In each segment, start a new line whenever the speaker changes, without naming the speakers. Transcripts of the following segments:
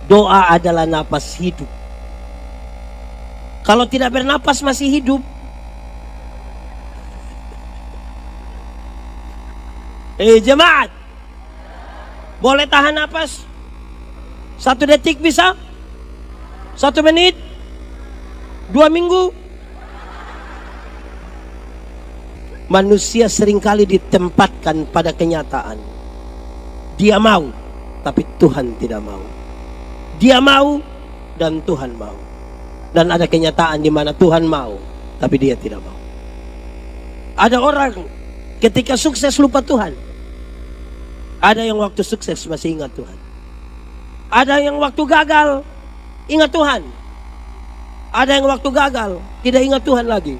Doa adalah napas hidup. Kalau tidak bernapas masih hidup. Jemaat, boleh tahan napas 1 detik bisa? 1 menit? 2 minggu? Manusia seringkali ditempatkan pada kenyataan. Dia mau, tapi Tuhan tidak mau. Dia mau dan Tuhan mau. Dan ada kenyataan di mana Tuhan mau, tapi dia tidak mau. Ada orang ketika sukses lupa Tuhan. Ada yang waktu sukses masih ingat Tuhan. Ada yang waktu gagal ingat Tuhan. Ada yang waktu gagal tidak ingat Tuhan lagi.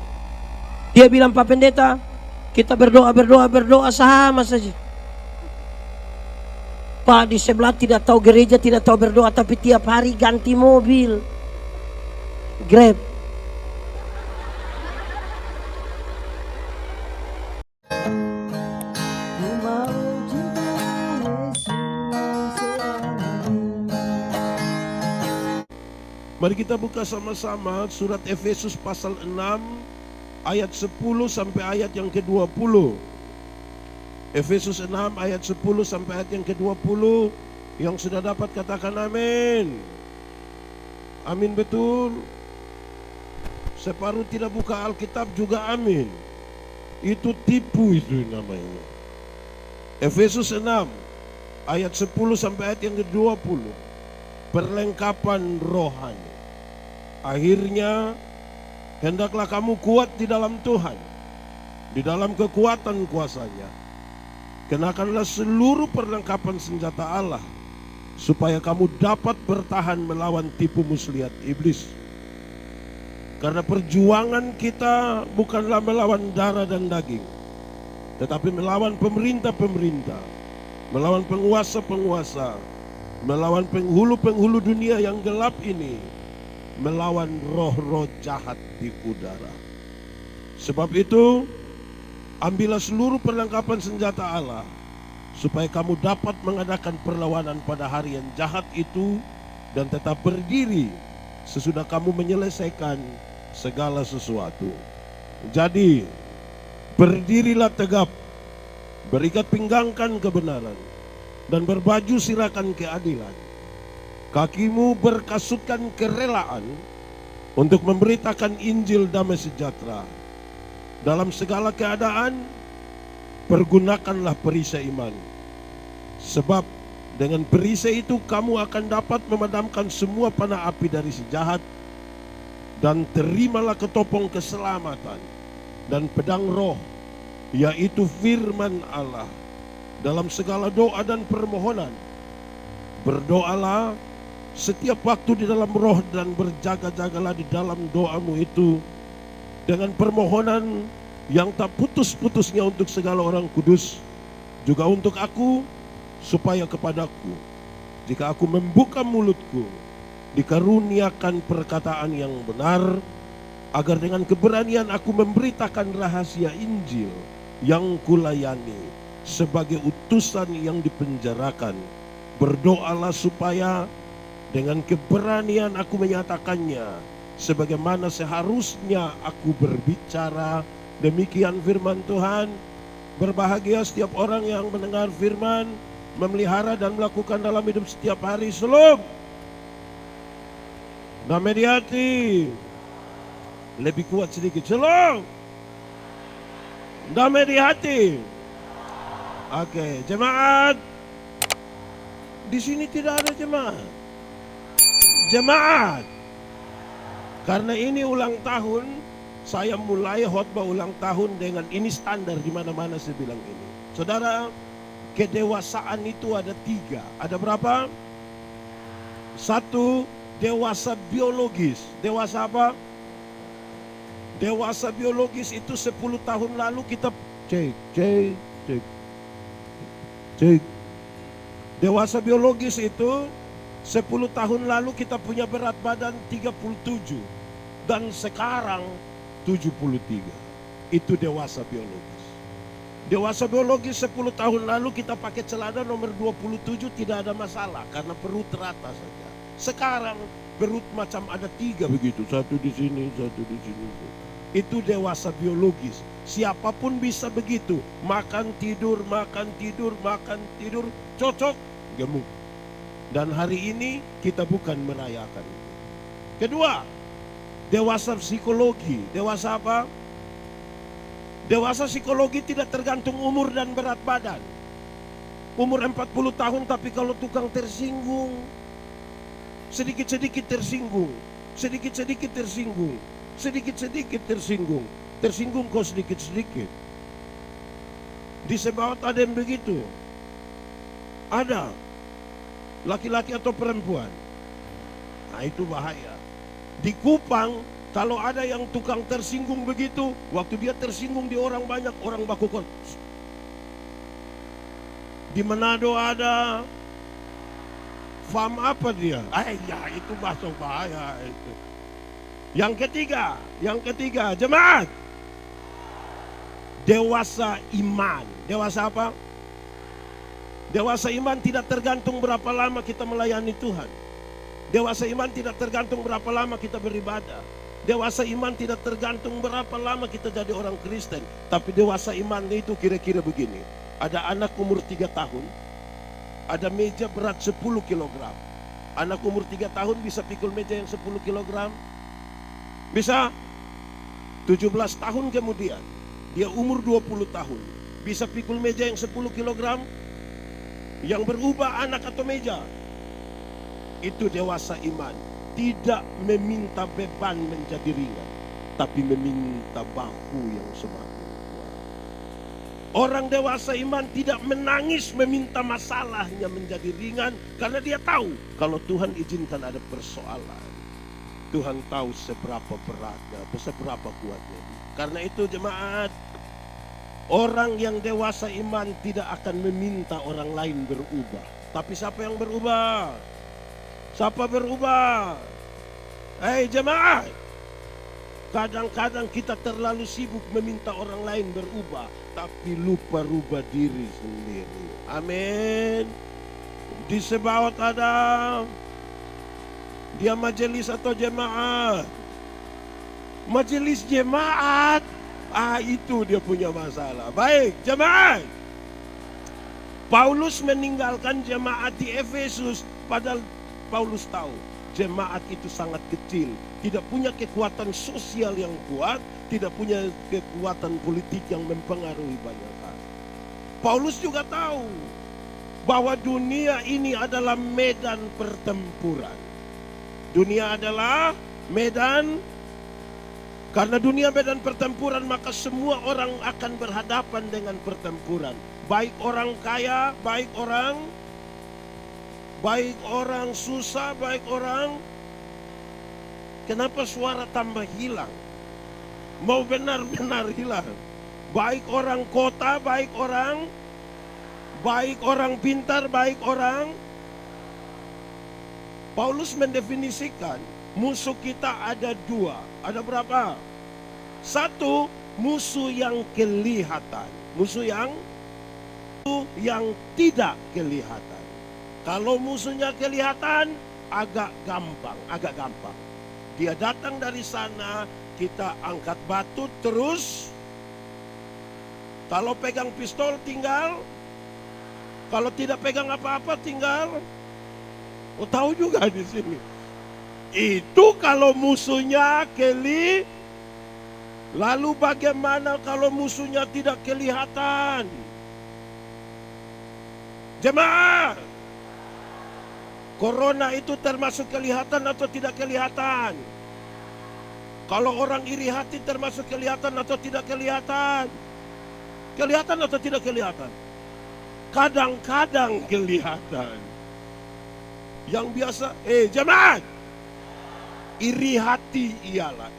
Dia bilang, Pak Pendeta, kita berdoa sama saja. Pak, di sebelah tidak tahu gereja, tidak tahu berdoa, tapi tiap hari ganti mobil Grab.
Mari kita buka sama-sama surat Efesus pasal 6 ayat 10 sampai ayat yang ke-20. Efesus 6 ayat 10 sampai ayat yang ke-20. Yang sudah dapat katakan amin. Amin betul. Separuh tidak buka Alkitab juga amin. Itu tipu itu namanya. Efesus 6 ayat 10 sampai ayat yang ke-20. Perlengkapan rohani. Akhirnya hendaklah kamu kuat di dalam Tuhan, di dalam kekuatan kuasa-Nya. Kenakanlah seluruh perlengkapan senjata Allah, supaya kamu dapat bertahan melawan tipu muslihat iblis. Karena perjuangan kita bukanlah melawan darah dan daging, tetapi melawan pemerintah-pemerintah, melawan penguasa-penguasa, melawan penghulu-penghulu dunia yang gelap ini, melawan roh-roh jahat di udara. Sebab itu, ambillah seluruh perlengkapan senjata Allah, supaya kamu dapat mengadakan perlawanan pada hari yang jahat itu, dan tetap berdiri sesudah kamu menyelesaikan segala sesuatu. Jadi, berdirilah tegap, berikat pinggangkan kebenaran, dan berbaju sirakan keadilan. Kakimu berkasutkan kerelaan untuk memberitakan Injil damai sejahtera. Dalam segala keadaan, pergunakanlah perisai iman. Sebab dengan perisai itu kamu akan dapat memadamkan semua panah api dari si jahat. Dan terimalah ketopong keselamatan dan pedang roh, yaitu firman Allah. Dalam segala doa dan permohonan, berdoalah setiap waktu di dalam roh, dan berjaga-jagalah di dalam doamu itu dengan permohonan yang tak putus-putusnya untuk segala orang kudus, juga untuk aku, supaya kepadaku, jika aku membuka mulutku, dikaruniakan perkataan yang benar, agar dengan keberanian aku memberitakan rahasia Injil yang kulayani sebagai utusan yang dipenjarakan. Berdoalah supaya dengan keberanian aku menyatakannya sebagaimana seharusnya aku berbicara. Demikian firman Tuhan. Berbahagia setiap orang yang mendengar firman, memelihara dan melakukan dalam hidup setiap hari. Shalom. Damai di hati. Lebih kuat sedikit. Shalom. Damai di hati. Oke, jemaat. Di sini tidak ada jemaat. Jemaat, karena ini ulang tahun, saya mulai khotbah ulang tahun dengan ini standar di mana-mana saya bilang ini. Saudara, kedewasaan itu ada 3. Ada berapa? 1, dewasa biologis. Dewasa apa? Dewasa biologis itu 10 tahun lalu kita cek. Dewasa biologis itu 10 tahun lalu kita punya berat badan 37 dan sekarang 73. Itu dewasa biologis. Dewasa biologis 10 tahun lalu kita pakai celana nomor 27 tidak ada masalah karena perut rata saja. Sekarang perut macam ada 3 begitu, satu di sini, satu di sini. Itu dewasa biologis. Siapapun bisa begitu, makan tidur, cocok, gemuk. Dan hari ini kita bukan merayakan. Kedua, dewasa psikologi. Dewasa apa? Dewasa psikologi tidak tergantung umur dan berat badan. Umur 40 tahun tapi kalau tukang tersinggung, sedikit-sedikit tersinggung, sedikit-sedikit tersinggung, sedikit-sedikit tersinggung, tersinggung kok sedikit-sedikit. Di Sebaot ada yang begitu. Ada laki-laki atau perempuan. Nah itu bahaya. Di Kupang kalau ada yang tukang tersinggung begitu, waktu dia tersinggung di orang banyak, orang bakukon. Di Manado ada. Fam apa dia? Ya itu masuk bahaya itu. Yang ketiga, jemaat. Dewasa iman. Dewasa apa? Dewasa iman tidak tergantung berapa lama kita melayani Tuhan. Dewasa iman tidak tergantung berapa lama kita beribadah. Dewasa iman tidak tergantung berapa lama kita jadi orang Kristen. Tapi dewasa iman itu kira-kira begini. Ada anak umur 3 tahun. Ada meja berat 10 kg. Anak umur 3 tahun bisa pikul meja yang 10 kg. Bisa 17 tahun kemudian. Dia umur 20 tahun. Bisa pikul meja yang 10 kg. Yang berubah anak atau meja. Itu dewasa iman. Tidak meminta beban menjadi ringan. Tapi meminta bahu yang semakin. Orang dewasa iman tidak menangis meminta masalahnya menjadi ringan. Karena dia tahu kalau Tuhan izinkan ada persoalan. Tuhan tahu seberapa beratnya, seberapa kuatnya. Karena itu jemaat, orang yang dewasa iman tidak akan meminta orang lain berubah. Tapi siapa yang berubah? Siapa berubah? Jemaat, kadang-kadang kita terlalu sibuk meminta orang lain berubah, tapi lupa rubah diri sendiri. Amin. Di Sebaot ada. Dia majelis atau jemaat? Majelis jemaat. Itu dia punya masalah. Baik, jemaat. Paulus meninggalkan jemaat di Efesus. Padahal Paulus tahu jemaat itu sangat kecil. Tidak punya kekuatan sosial yang kuat. Tidak punya kekuatan politik yang mempengaruhi banyak hal. Paulus juga tahu bahwa dunia ini adalah medan pertempuran. Dunia adalah medan. Karena dunia medan pertempuran, maka semua orang akan berhadapan dengan pertempuran. Baik orang kaya, baik orang susah, baik orang. Kenapa suara tambah hilang? Mau benar-benar hilang. Baik orang kota, baik orang pintar, baik orang. Paulus mendefinisikan musuh kita ada 2. Ada berapa? 1, musuh yang kelihatan. Musuh yang tidak kelihatan. Kalau musuhnya kelihatan, agak gampang. Dia datang dari sana, kita angkat batu terus. Kalau pegang pistol tinggal. Kalau tidak pegang apa-apa tinggal. Tahu juga di sini. Itu kalau musuhnya lalu bagaimana kalau musuhnya tidak kelihatan? Jemaah, corona itu termasuk kelihatan atau tidak kelihatan? Kalau orang iri hati termasuk kelihatan atau tidak kelihatan? Kelihatan atau tidak kelihatan? Kadang-kadang kelihatan. Yang biasa, jemaat, iri hati ialah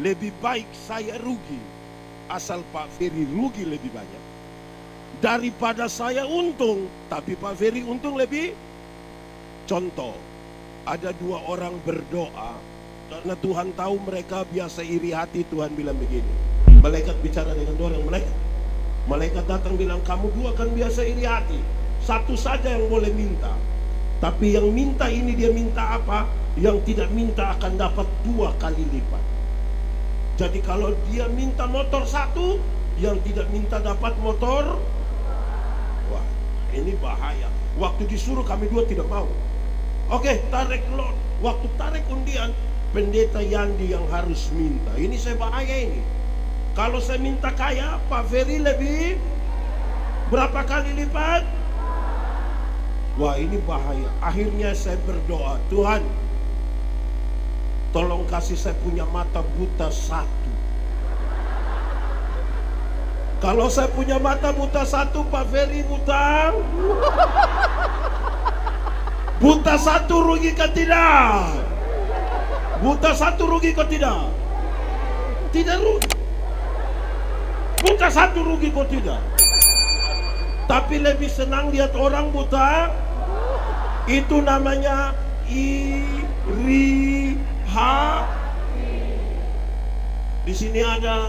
lebih baik saya rugi asal Pak Ferry rugi lebih banyak daripada saya untung, tapi Pak Ferry untung lebih. Contoh, ada 2 orang berdoa karena Tuhan tahu mereka biasa iri hati. Tuhan bilang begini, malaikat bicara dengan 2 orang. Malaikat datang bilang, kamu 2 kan biasa iri hati, 1 saja yang boleh minta. Tapi yang minta ini dia minta apa? Yang tidak minta akan dapat 2 kali lipat. Jadi kalau dia minta motor 1, yang tidak minta dapat motor. Wah, ini bahaya. Waktu disuruh kami 2 tidak mau. Oke, tarik lot. Waktu tarik undian, pendeta Yandi yang harus minta. Ini saya bahaya ini. Kalau saya minta kaya, Pak Ferry lebih berapa kali lipat? Wah, ini bahaya. Akhirnya saya berdoa, Tuhan, tolong kasih saya punya mata buta 1. Kalau saya punya mata buta 1, Pak Ferry buta. Buta 1 rugi ke tidak? Buta 1 rugi ke tidak? Tidak rugi. Buta 1 rugi ke tidak? Tapi lebih senang lihat orang buta. Itu namanya iri. Di sini ada.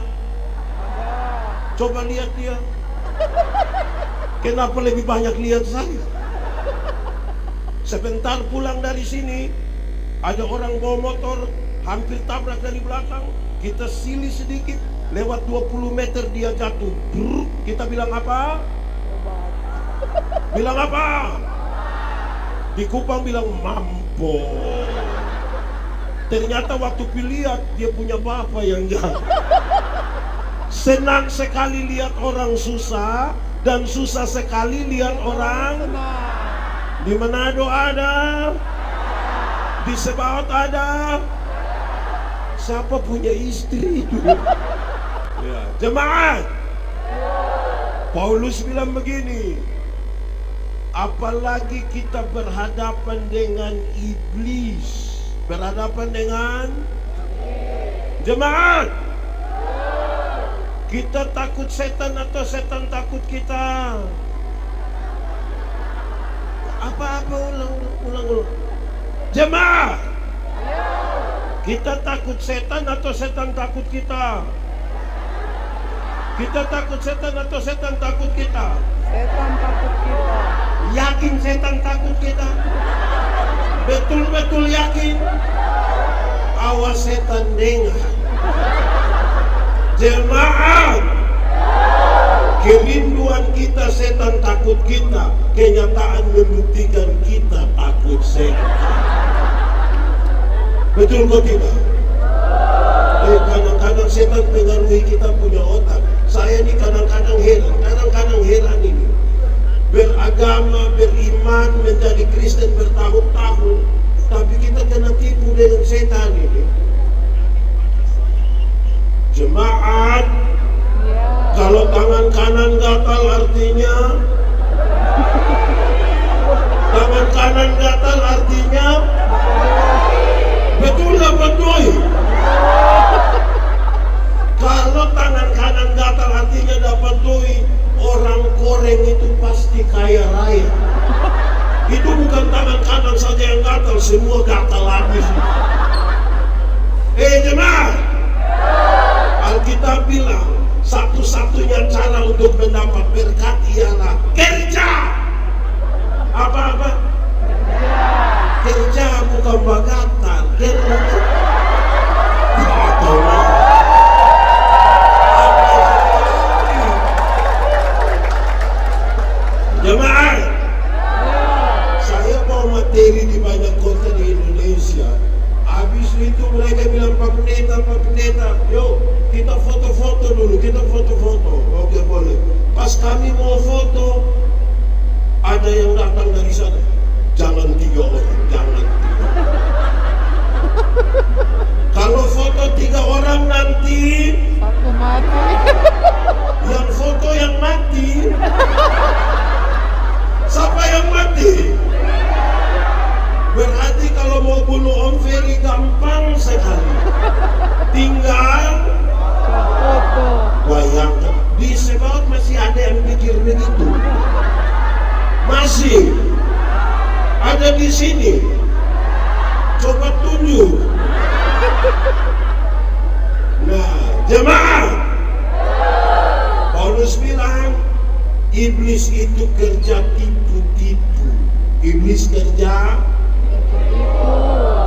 Coba lihat dia. Kenapa lebih banyak lihat saya? Sebentar pulang dari sini, ada orang bawa motor hampir tabrak dari belakang. Kita silih sedikit, lewat 20 meter dia jatuh. Brrr, kita bilang apa? Bilang apa? Di Kupang bilang mampo. Ternyata waktu lihat dia punya bapak yang jahat. Senang sekali lihat orang susah, dan susah sekali lihat orang. Di Manado ada, di Sebaot ada. Siapa punya istri itu? Ya, jemaat. Paulus bilang begini, apalagi kita berhadapan dengan iblis, berhadapan dengan jemaat. Kita takut setan atau setan takut kita? Apa-apa ulang. Jemaat. Kita takut setan atau setan takut kita? Kita takut setan atau setan takut kita?
Setan takut kita.
Yakin setan takut kita? Betul-betul yakin? Awas setan dengar. Jemaat, kerinduan kita setan takut kita, kenyataan membuktikan kita takut setan. Betul kok tidak? Kadang-kadang setan pengaruhi kita punya otak. Saya ini kadang-kadang heran ini. Beragama, beriman, menjadi Kristen bertahun-tahun, tapi kita kena tipu dengan setan ini. Jemaat, kalau tangan kanan gatal artinya betul dapat doi. Kalau tangan kanan gatal artinya dapat doi. Orang goreng itu pasti kaya raya. Itu bukan tangan kanan saja yang gatal, semua gatal habis. Jemaat, Alkitab bilang satu-satunya cara untuk mendapat berkat ialah kerja. Apa-apa? Kerja bukan bagatan. Kerja. Jemaat, saya mau materi di banyak kota di Indonesia. Habis itu mereka bilang, Pak Pendeta, yuk kita foto-foto dulu, kita foto-foto. Oke, boleh. Pas kami mau foto, ada yang datang dari sana. Jangan 3 orang, jangan 3 orang. Kalau foto 3 orang nanti,
Satu mati.
yang foto yang mati. Siapa yang mati? Berarti kalau mau bunuh Om Ferry gampang sekali. Tinggal
Foto.
bayangkan. Di Sebaot masih ada yang pikir begitu. Masih ada di sini. Coba tunjuk. Nah, jemaat, Paulus bilang iblis itu kerja tipu-tipu. Iblis iblis kerja.
Tipu.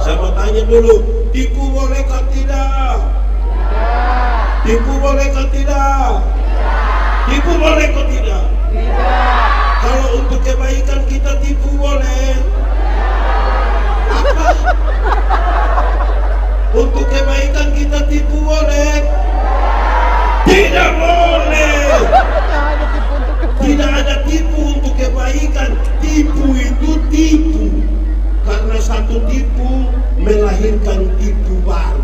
Saya mau tanya dulu, tipu bolehkah tidak?
Tidak.
Tipu bolehkah tidak? Tipu bolehkah tidak?
Tidak.
Kalau untuk kebaikan kita tipu boleh. Apa? Untuk kebaikan kita tipu boleh? Tidak boleh.
Tidak ada tipu untuk kebaikan.
Tidak ada tipu untuk kebaikan. Tipu itu tipu. Karena satu tipu melahirkan tipu baru.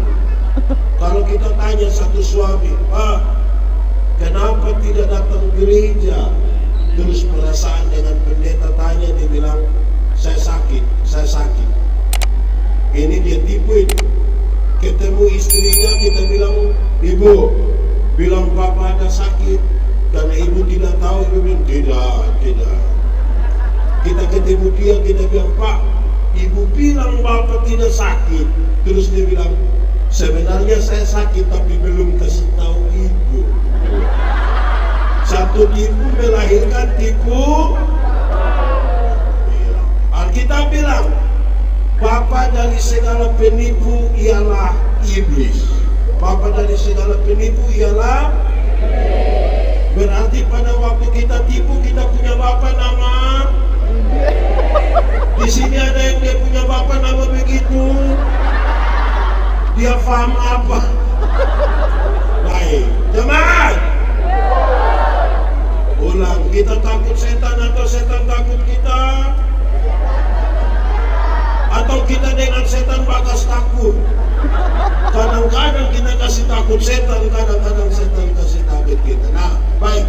Kalau kita tanya satu suami, "Pak, kenapa tidak datang gereja?" Terus perasaan dengan pendeta tanya, dia bilang, saya sakit. Ini dia tipu itu. Ketemu istrinya, kita bilang, "Ibu," bilang, "Bapak ada sakit." Karena ibu tidak tahu, ibu bilang, tidak. Kita ketemu dia, kita bilang, "Pak, ibu bilang Bapak tidak sakit." Terus dia bilang, "Sebenarnya saya sakit tapi belum kasih tahu ibu." Satu tipu melahirkan tipu. Alkitab bilang, bapa dari segala penipu ialah iblis. Bapa dari segala penipu ialah iblis. Berarti pada waktu kita tipu, kita punya bapa nama. Di sini ada yang dia punya bapa nama begitu. Dia paham apa? Baik, jemaat. Ulang, kita takut setan atau setan takut kita? Atau kita dengan setan bakas takut? Kadang-kadang kita kasih takut setan, kadang-kadang setan kasih takut kita. Nah, baik.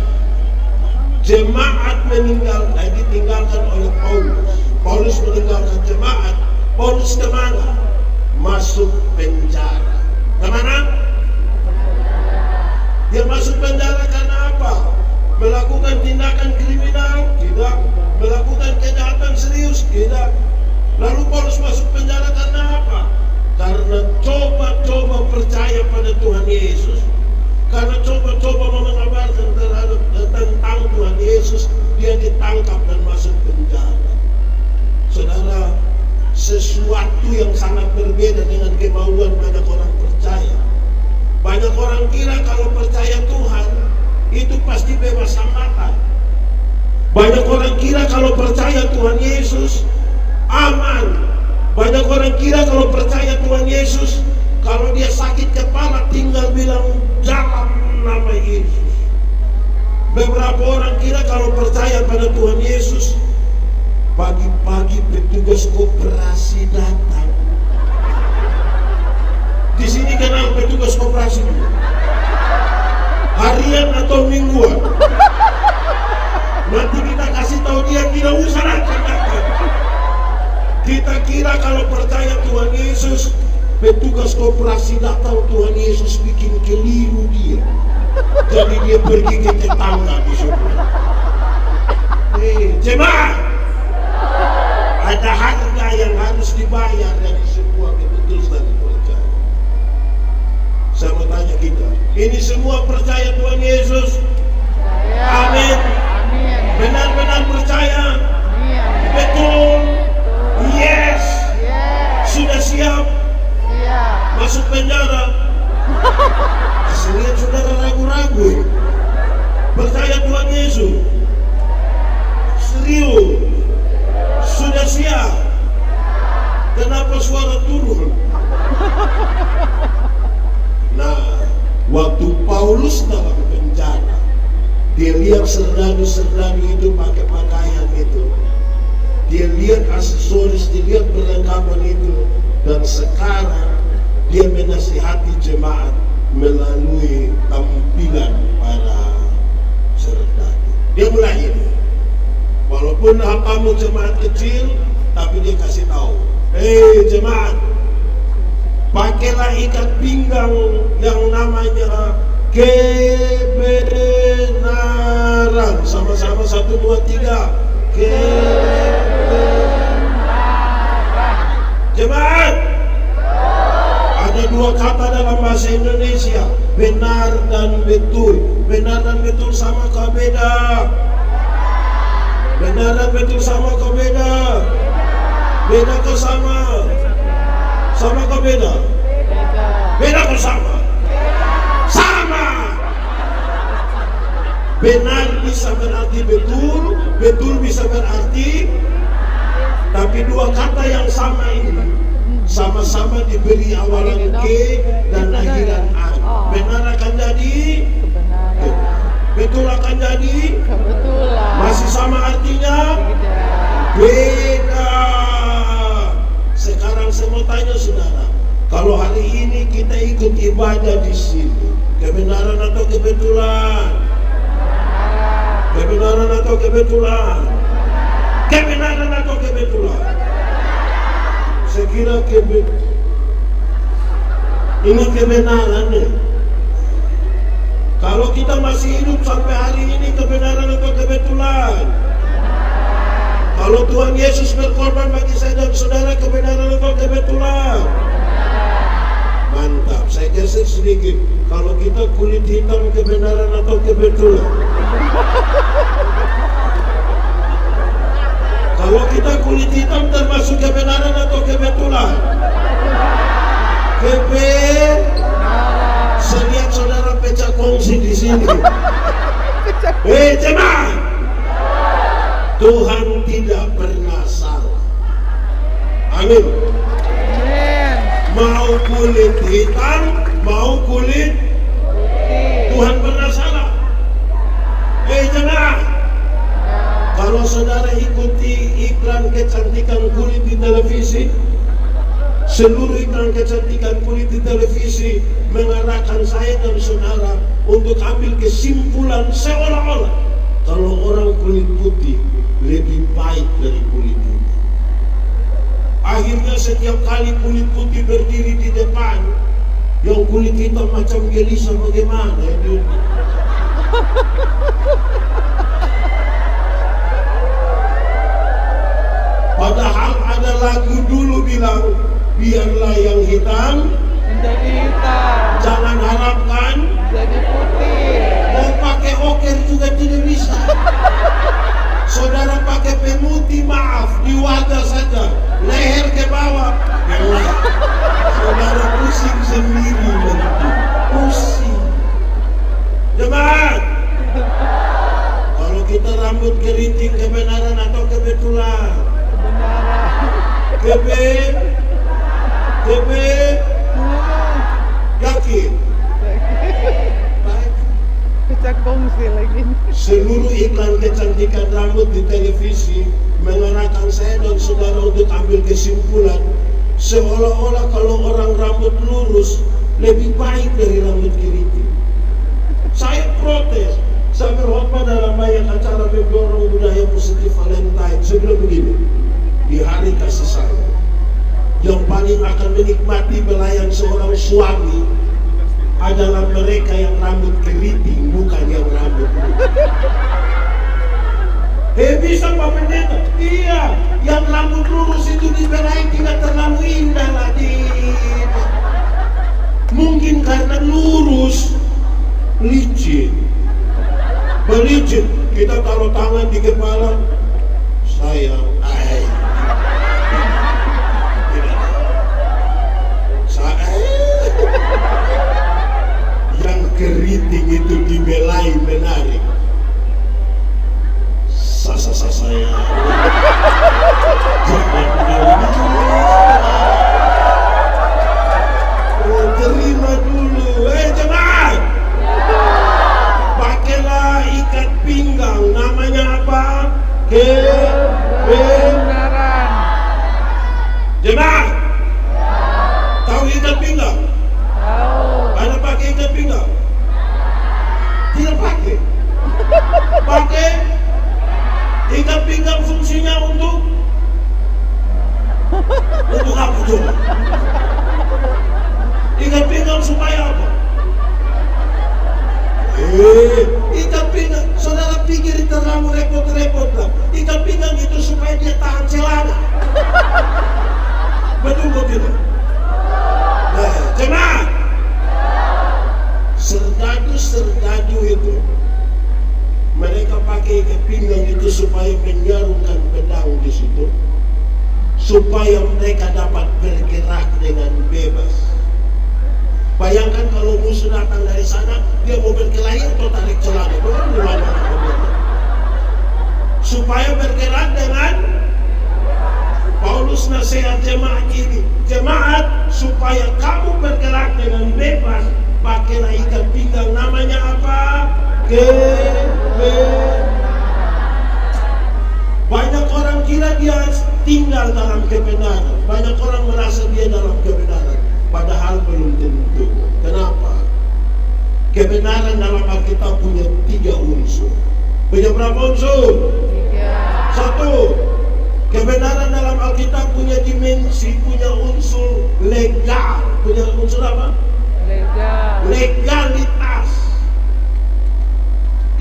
Jemaat ditinggalkan oleh Paulus. Paulus meninggalkan jemaat. Paulus kemana? Masuk penjara. Kemana? Dia masuk penjara karena apa? Melakukan tindakan kriminal? Tidak. Melakukan kejahatan serius? Tidak. Lalu Paulus masuk penjara karena apa? Karena coba-coba percaya pada Tuhan Yesus. Karena coba-coba mengabarkan tentang Tuhan Yesus, dia ditangkap dan masuk penjara. Saudara, sesuatu yang sangat berbeda dengan kemauan banyak orang percaya. Banyak orang kira kalau percaya Tuhan itu pasti bebas hambatan. Banyak orang kira kalau percaya Tuhan Yesus aman. Banyak orang kira kalau percaya Tuhan Yesus, kalau dia sakit kepala tinggal bilang dalam nama Yesus. Beberapa orang kira kalau percaya pada Tuhan Yesus, pagi-pagi petugas koperasi datang. Di sini kenal petugas koperasi harian atau mingguan. Nanti kita kasih tahu dia, tidak usah datang. Kita kira kalau percaya Tuhan Yesus, petugas koperasi datang, Tuhan Yesus bikin keliru dia. Jadi dia pergi ke tetangga di sana. Jemaat, ada harga yang harus dibayar dari semua keputusan percaya. Saya mau tanya kita, ini semua percaya Tuhan Yesus? Amin. Benar-benar percaya? Betul? Yes. Sudah siap? Masuk penjara? Lihat saudara ragu-ragu. Percaya Tuhan Yesus? Serius? Sudah siap? Kenapa suara turun? Nah, waktu Paulus dalam penjara, dia lihat serdadu-serdadu itu pakai pakaian itu. Dia lihat aksesoris, dia lihat perlengkapan itu. Dan sekarang dia menasihati jemaat melalui tampilan para serdadu. Dia mulai ini. Walaupun kamu jemaat kecil, tapi dia kasih tahu, jemaat, pakailah ikat pinggang yang namanya kebenaran. Sama-sama 1, 2, 3. Kebenaran. Jemaat, ada 2 kata dalam bahasa Indonesia, benar dan betul. Benar dan betul sama kah beda? Benar dan betul sama kah beda? Beda ke sama? Sama ke beda?
Beda.
Beda ke sama? Sama. Benar bisa berarti betul, betul bisa berarti, tapi dua kata yang sama ini sama-sama diberi awalan K dan akhiran A. Benar akan jadi,
Kebenaran.
betul akan jadi,
Kebetulan.
masih sama artinya,
Beda.
beda. Sekarang saya mau tanya saudara, kalau hari ini kita ikut ibadah di sini, kebenaran atau kebetulan? Kebenaran atau kebetulan? Kebenaran atau kebetulan? Saya kira ini kebenaran nih. Kalau kita masih hidup sampai hari ini, kebenaran atau kebetulan? Kalau Tuhan Yesus berkorban bagi saya dan saudara, kebenaran atau kebetulan? Mantap, saya geser sedikit. Kalau kita kulit hitam, kebenaran atau kebetulan? Kalau kita kulit hitam termasuk kebenaran atau kebetulan? Saya lihat saudara pecah kongsi di sini. Jemaat, Tuhan tidak pernah salah. Amin.
Amin.
Mau kulit hitam, mau kulit, Tuhan pernah salah. Jemaat, kalau saudara ikuti iklan kecantikan kulit di televisi, seluruh iklan kecantikan kulit di televisi mengarahkan saya dan saudara untuk ambil kesimpulan seolah-olah kalau orang kulit putih lebih baik dari kulit hitam. Akhirnya setiap kali kulit putih berdiri di depan, yang kulit hitam macam gelisah bagaimana ya? Padahal ada lagu dulu bilang, biarlah yang hitam
Menjadi hitam.
jangan harapkan,
Jadi putih.
mau pakai oker juga tidak bisa. Saudara pakai pemutih, maaf, di wajah saja, leher ke bawah, gelap. Saudara pusing sendiri nanti, pusing. Jemaat, kalau kita rambut keriting, kebenaran atau kebetulan?
Kebenaran.
Kebe, yakin? Baik.
Pecah kongsi lagi.
Seluruh iklan kecantikan rambut di televisi mengarahkan saya dan saudara untuk ambil kesimpulan seolah-olah kalau orang rambut lurus lebih baik dari rambut keriting. Saya protes. Saya berkhotbah dalam banyak acara mendorong budaya positif Valentine. Saya bilang begini, di hari kasih sayang, yang paling akan menikmati belayan seorang suami adalah mereka yang rambut keriting, bukan yang rambut putih. Bisa Pak Pendeta? Iya, yang rambut lurus itu dibelain tidak terlalu indah lagi. Mungkin karena lurus, licin. Belicin, kita taruh tangan di kepala, sayang, yang keriting itu dibelai menarik. Sasa saya. Terima dulu, jemaat. Pakailah ikat pinggang, namanya apa?
Kebenaran.
Jemaat, tahu ikat pinggang?
Tahu.
Ada pakai ikat pinggang? Tidak pakai. Pakai ikat pinggang fungsinya untuk apa coba? Ikat pinggang supaya apa? Ikat pinggang, saudara pikir terlalu repot-repot lah. Ikat pinggang itu supaya dia tahan celana. Betul tidak? Jemaat, serdadu itu mereka pakai ikat pinggang itu supaya menjarungkan pedang di situ, supaya mereka dapat bergerak dengan bebas. Bayangkan kalau musuh datang dari sana, dia mau berkelahi atau tarik celana, supaya bergerak dengan Paulus nasihat jemaat ini, jemaat, supaya kamu bergerak dengan bebas, pakailah ikat pinggang, namanya apa? Kebenaran. Banyak orang kira dia tinggal dalam kebenaran, banyak orang merasa dia dalam kebenaran, padahal belum tentu. Kenapa? Kebenaran dalam Alkitab punya 3 unsur. Punya berapa unsur?
3.
1. Kebenaran dalam Alkitab punya dimensi, punya unsur legal. Punya unsur apa?
Legal.
Legalitas.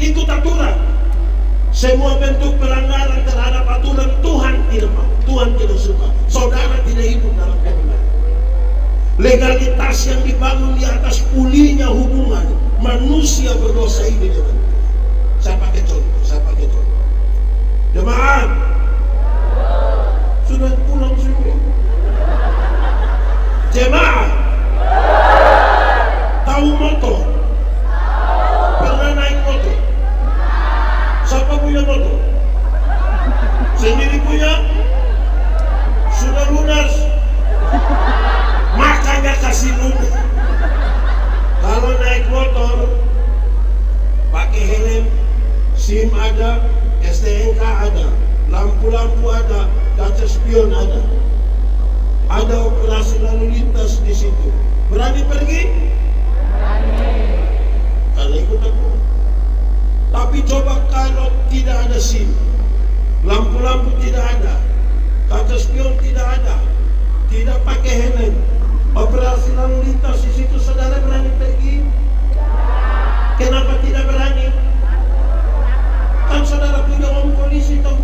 Ikut aturan. Semua bentuk pelanggaran terhadap aturan Tuhan tidak mau, Tuhan tidak suka. Saudara tidak hidup dalam kebenaran. Legalitas yang dibangun di atas pulihnya hubungan manusia berdosa ini dengan Tuhan. Saya pakai contoh. Jemaat, sudah pulang semua. Jemaat, tahu motor? Pernah naik motor? Siapa punya motor? Sendiri punya? Sudah lunas? Makanya kasih lunas. Kalau naik motor, pakai helm, SIM ada, STNK ada, lampu-lampu ada, kaca spion ada. Ada operasi lalu lintas di situ. Berani pergi?
Berani.
Karena ikut aku. Tapi coba kalau tidak ada SIM, lampu-lampu tidak ada, kaca spion tidak ada, tidak pakai helm, operasi lalu lintas di situ, saudara berani pergi? Kenapa tidak berani? Kan saudara punya om polisi toh.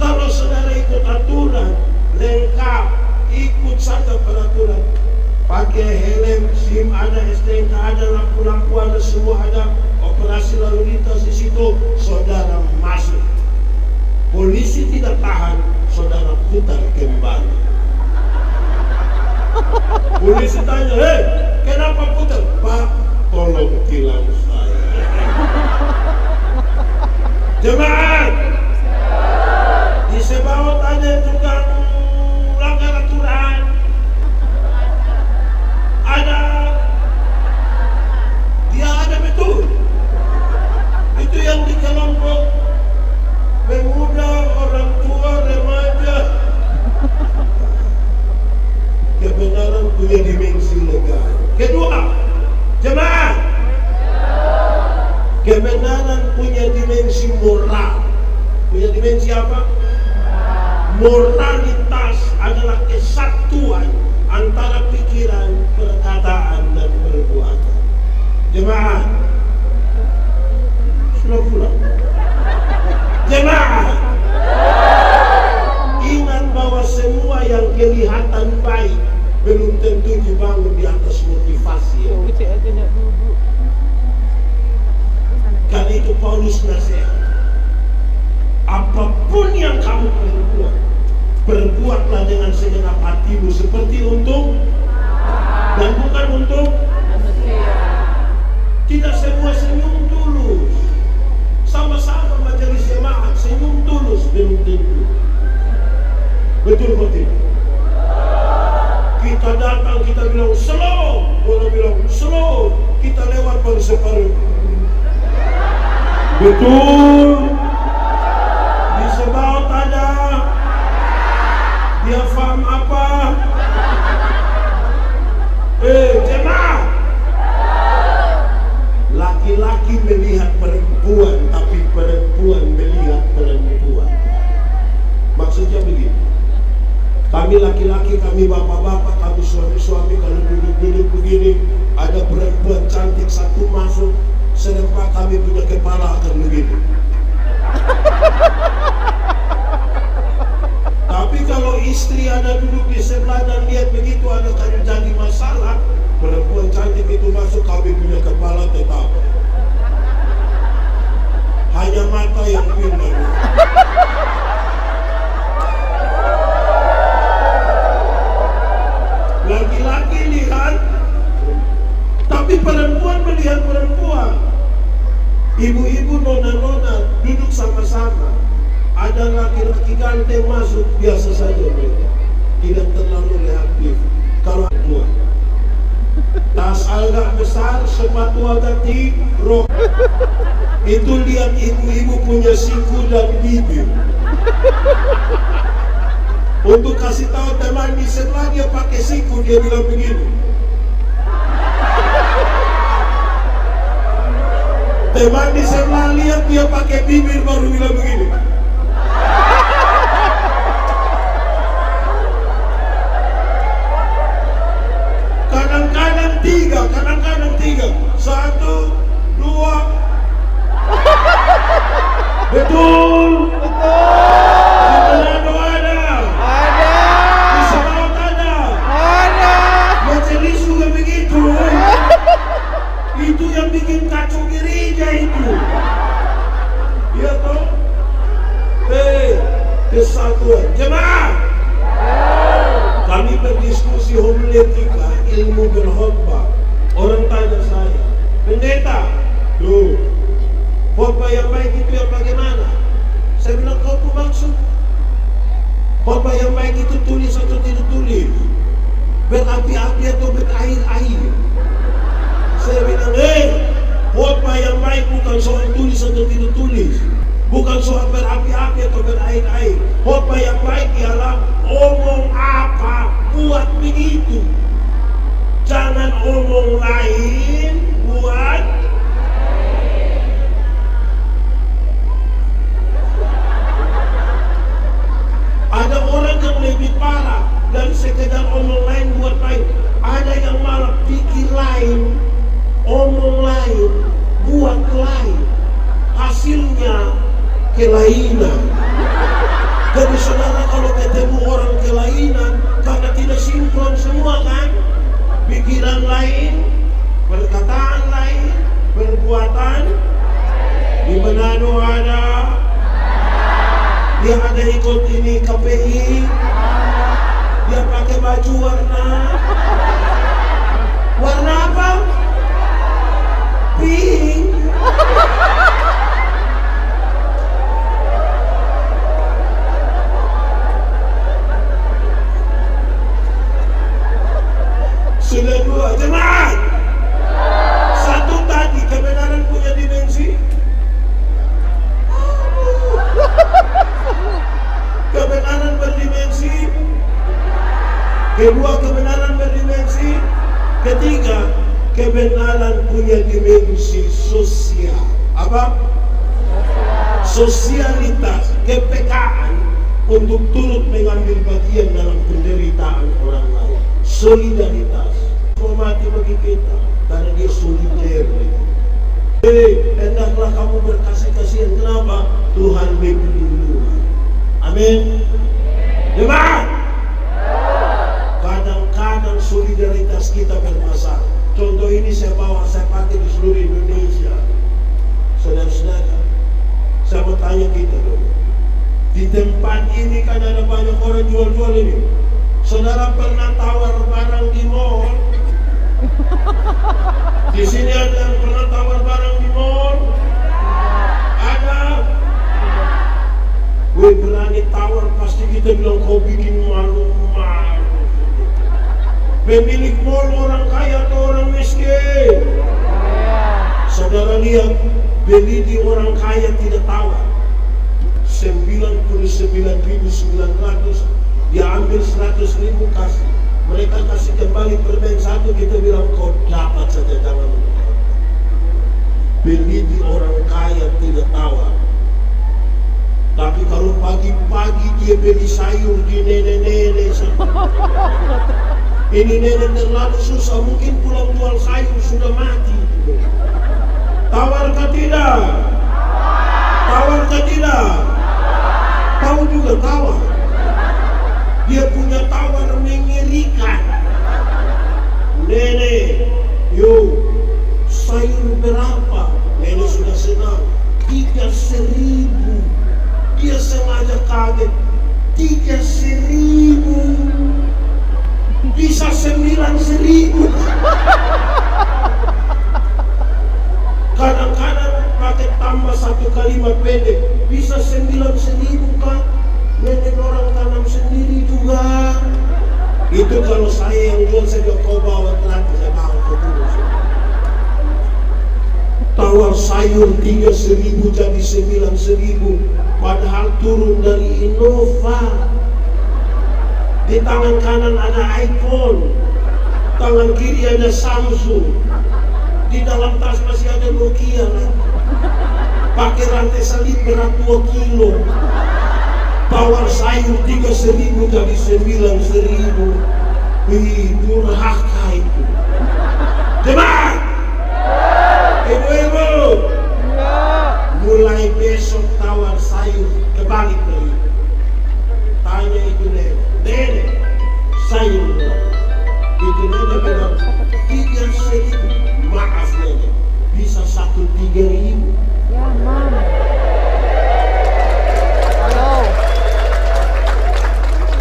Kalau saudara ikut aturan lengkap, ikut saja peraturan. Pakai helm, SIM ada, STNK ada, lampu-lampu ada, semua ada, operasi lalu lintas di situ, saudara masuk. Polisi tidak tahan, saudara putar kembali. Polisi tanya, hei, kenapa putar? Pak, tolong tilang saya. Jemaat, di Sebaot ada yang tukang langgar aturan. Dia ada betul. Itu yang di kelompok pemuda, orang tua, remaja. Kebenaran punya dimensi legal. Kedua, jemaat, kebenaran punya dimensi moral. Punya dimensi apa? Moralitas adalah kesatuan antara pikiran, perkataan, dan perbuatan. Jemaat, sudah pulang. Jemaat, ingat bahwa semua yang kelihatan baik belum tentu dibangun di atas motivasi.
Ucik aja nak duduk.
Karena itu Paulus nasihat, apapun yang kamu perbuat, perbuatlah dengan segenap hatimu seperti untuk dan bukan untuk
Manusia.
tidak semua senyum tulus. Sama-sama majelis jemaat senyum tulus belum tentu. Betul atau tidak? Kita datang, kita bilang slow, orang bilang slow, kita lewat baru separuh. Betul. Di Sebaot ada. Dia faham apa? Jemaat. Laki-laki melihat perempuan, tapi perempuan melihat perempuan. Maksudnya begini. Kami laki-laki, kami bapak-bapak, kami suami-suami, kalau duduk-duduk begini, ada perempuan cantik satu masuk, sedangkan kami punya kepala akan begini. Tapi kalau istri ada duduk di sebelah dan lihat begitu, ada kan jadi masalah. Perempuan cantik itu masuk, kami punya kepala tetap. Hanya mata yang pindah. ada laki-laki ganteng masuk, biasa saja mereka, tidak terlalu reaktif. Kalau buat tas agak besar, sepatu agak tinggi, rok, itu lihat ibu-ibu punya siku dan bibir. Untuk kasih tahu teman di sebelah dia pakai siku, dia bilang begini. Teman di sebelah lihat dia pakai bibir baru bilang begini. Kadang-kadang tiga. 1, 2. Betul. Di Manado ada. Di Sarawak ada. Majelis juga begitu. Itu yang bikin kacau gereja itu. Iya toh? Kesatuan jemaah. Kami berdiskusi homiletika, ilmu berkhotbah. Orang tanya saya, pendeta, tuh, khotbah yang baik itu yang bagaimana? Saya bilang, kau tuh maksud khotbah yang baik itu tulis atau tidak tulis? Berapi-api atau berair-air? Saya bilang, khotbah yang baik bukan soal tulis atau tidak tulis, bukan soal berapi-api atau berair-air. Khotbah yang baik ialah omong apa, buat begitu. Jangan omong lain, buat ada orang yang lebih parah dari sekedar omong lain buat baik. Ada yang malah pikir lain, omong lain, buat lain, hasilnya kelainan. Jadi saudara, kalau ketemu orang kelainan karena tidak sinkron semua kan, pikiran lain, perkataan lain, perbuatan. Di Manado ada, dia ada ikut ini KPI, dia pakai baju warna apa? Pink. Sudah 2 jemaat. 1 tadi, kebenaran punya dimensi. Kebenaran berdimensi. Kedua, kebenaran berdimensi. Ketiga, kebenaran punya dimensi sosial. Apa? Sosialitas, kepekaan untuk turut mengambil bagian dalam penderitaan orang lain. Solidaritas. Hormati bagi kita karena dia solider. Hendaklah kamu berkasih kasihan. Kenapa? Tuhan berlindungan. Amin. Jemaat. Kadang-kadang solidaritas kita bermasalah. Contoh ini saya pakai di seluruh Indonesia. Saudara-saudara, saya mau tanya kita dulu. Di tempat ini kan ada banyak orang jual-jual ini. Saudara pernah tawar barang di mall? Di sini ada yang pernah tawar barang di mall? Ada? Weh, berani tawar pasti kita bilang kau bikin malu-malu. Pemilik mall orang kaya atau orang miskin? Saudara lihat, beli di orang kaya tidak tawar. 99.900, dia ambil 100.000 kasih. Mereka kasih kembali permen 1, kita bilang kau dapat saja, jangan lupa. Beli di orang kaya tidak tawar. Tapi kalau pagi-pagi dia beli sayur di nenek-nenek, ini nenek terlalu susah, mungkin pulang jual sayur sudah mati. Tawar ke tidak? Tawar ke tidak? Tahu juga tawar. Dia punya tawar mengerikan. Nenek, yo, sayur berapa? Nenek sudah senang. 3.000. Dia sengaja kaget. 3.000. Bisa 9.000. Kadang-kadang pakai tambah 1 kalimat pendek, bisa 9.000 kali sayur 3.000 jadi 9.000, padahal turun dari Innova. Di tangan kanan ada iPhone, tangan kiri ada Samsung, di dalam tas masih ada Nokia lagi. Pakai rantai salib berat 2 kilo, tawar sayur 3.000 jadi 9.000. Wih, durhaka itu. Jemaat, ibu-ibu, mulai besok tawar sayur kebalik dari itu. Tanya itu nenek, sayur berapa? Itu nenek bilang 3.000. Maaf nenek, bisa 3.000.
Ya, Mam. Halo.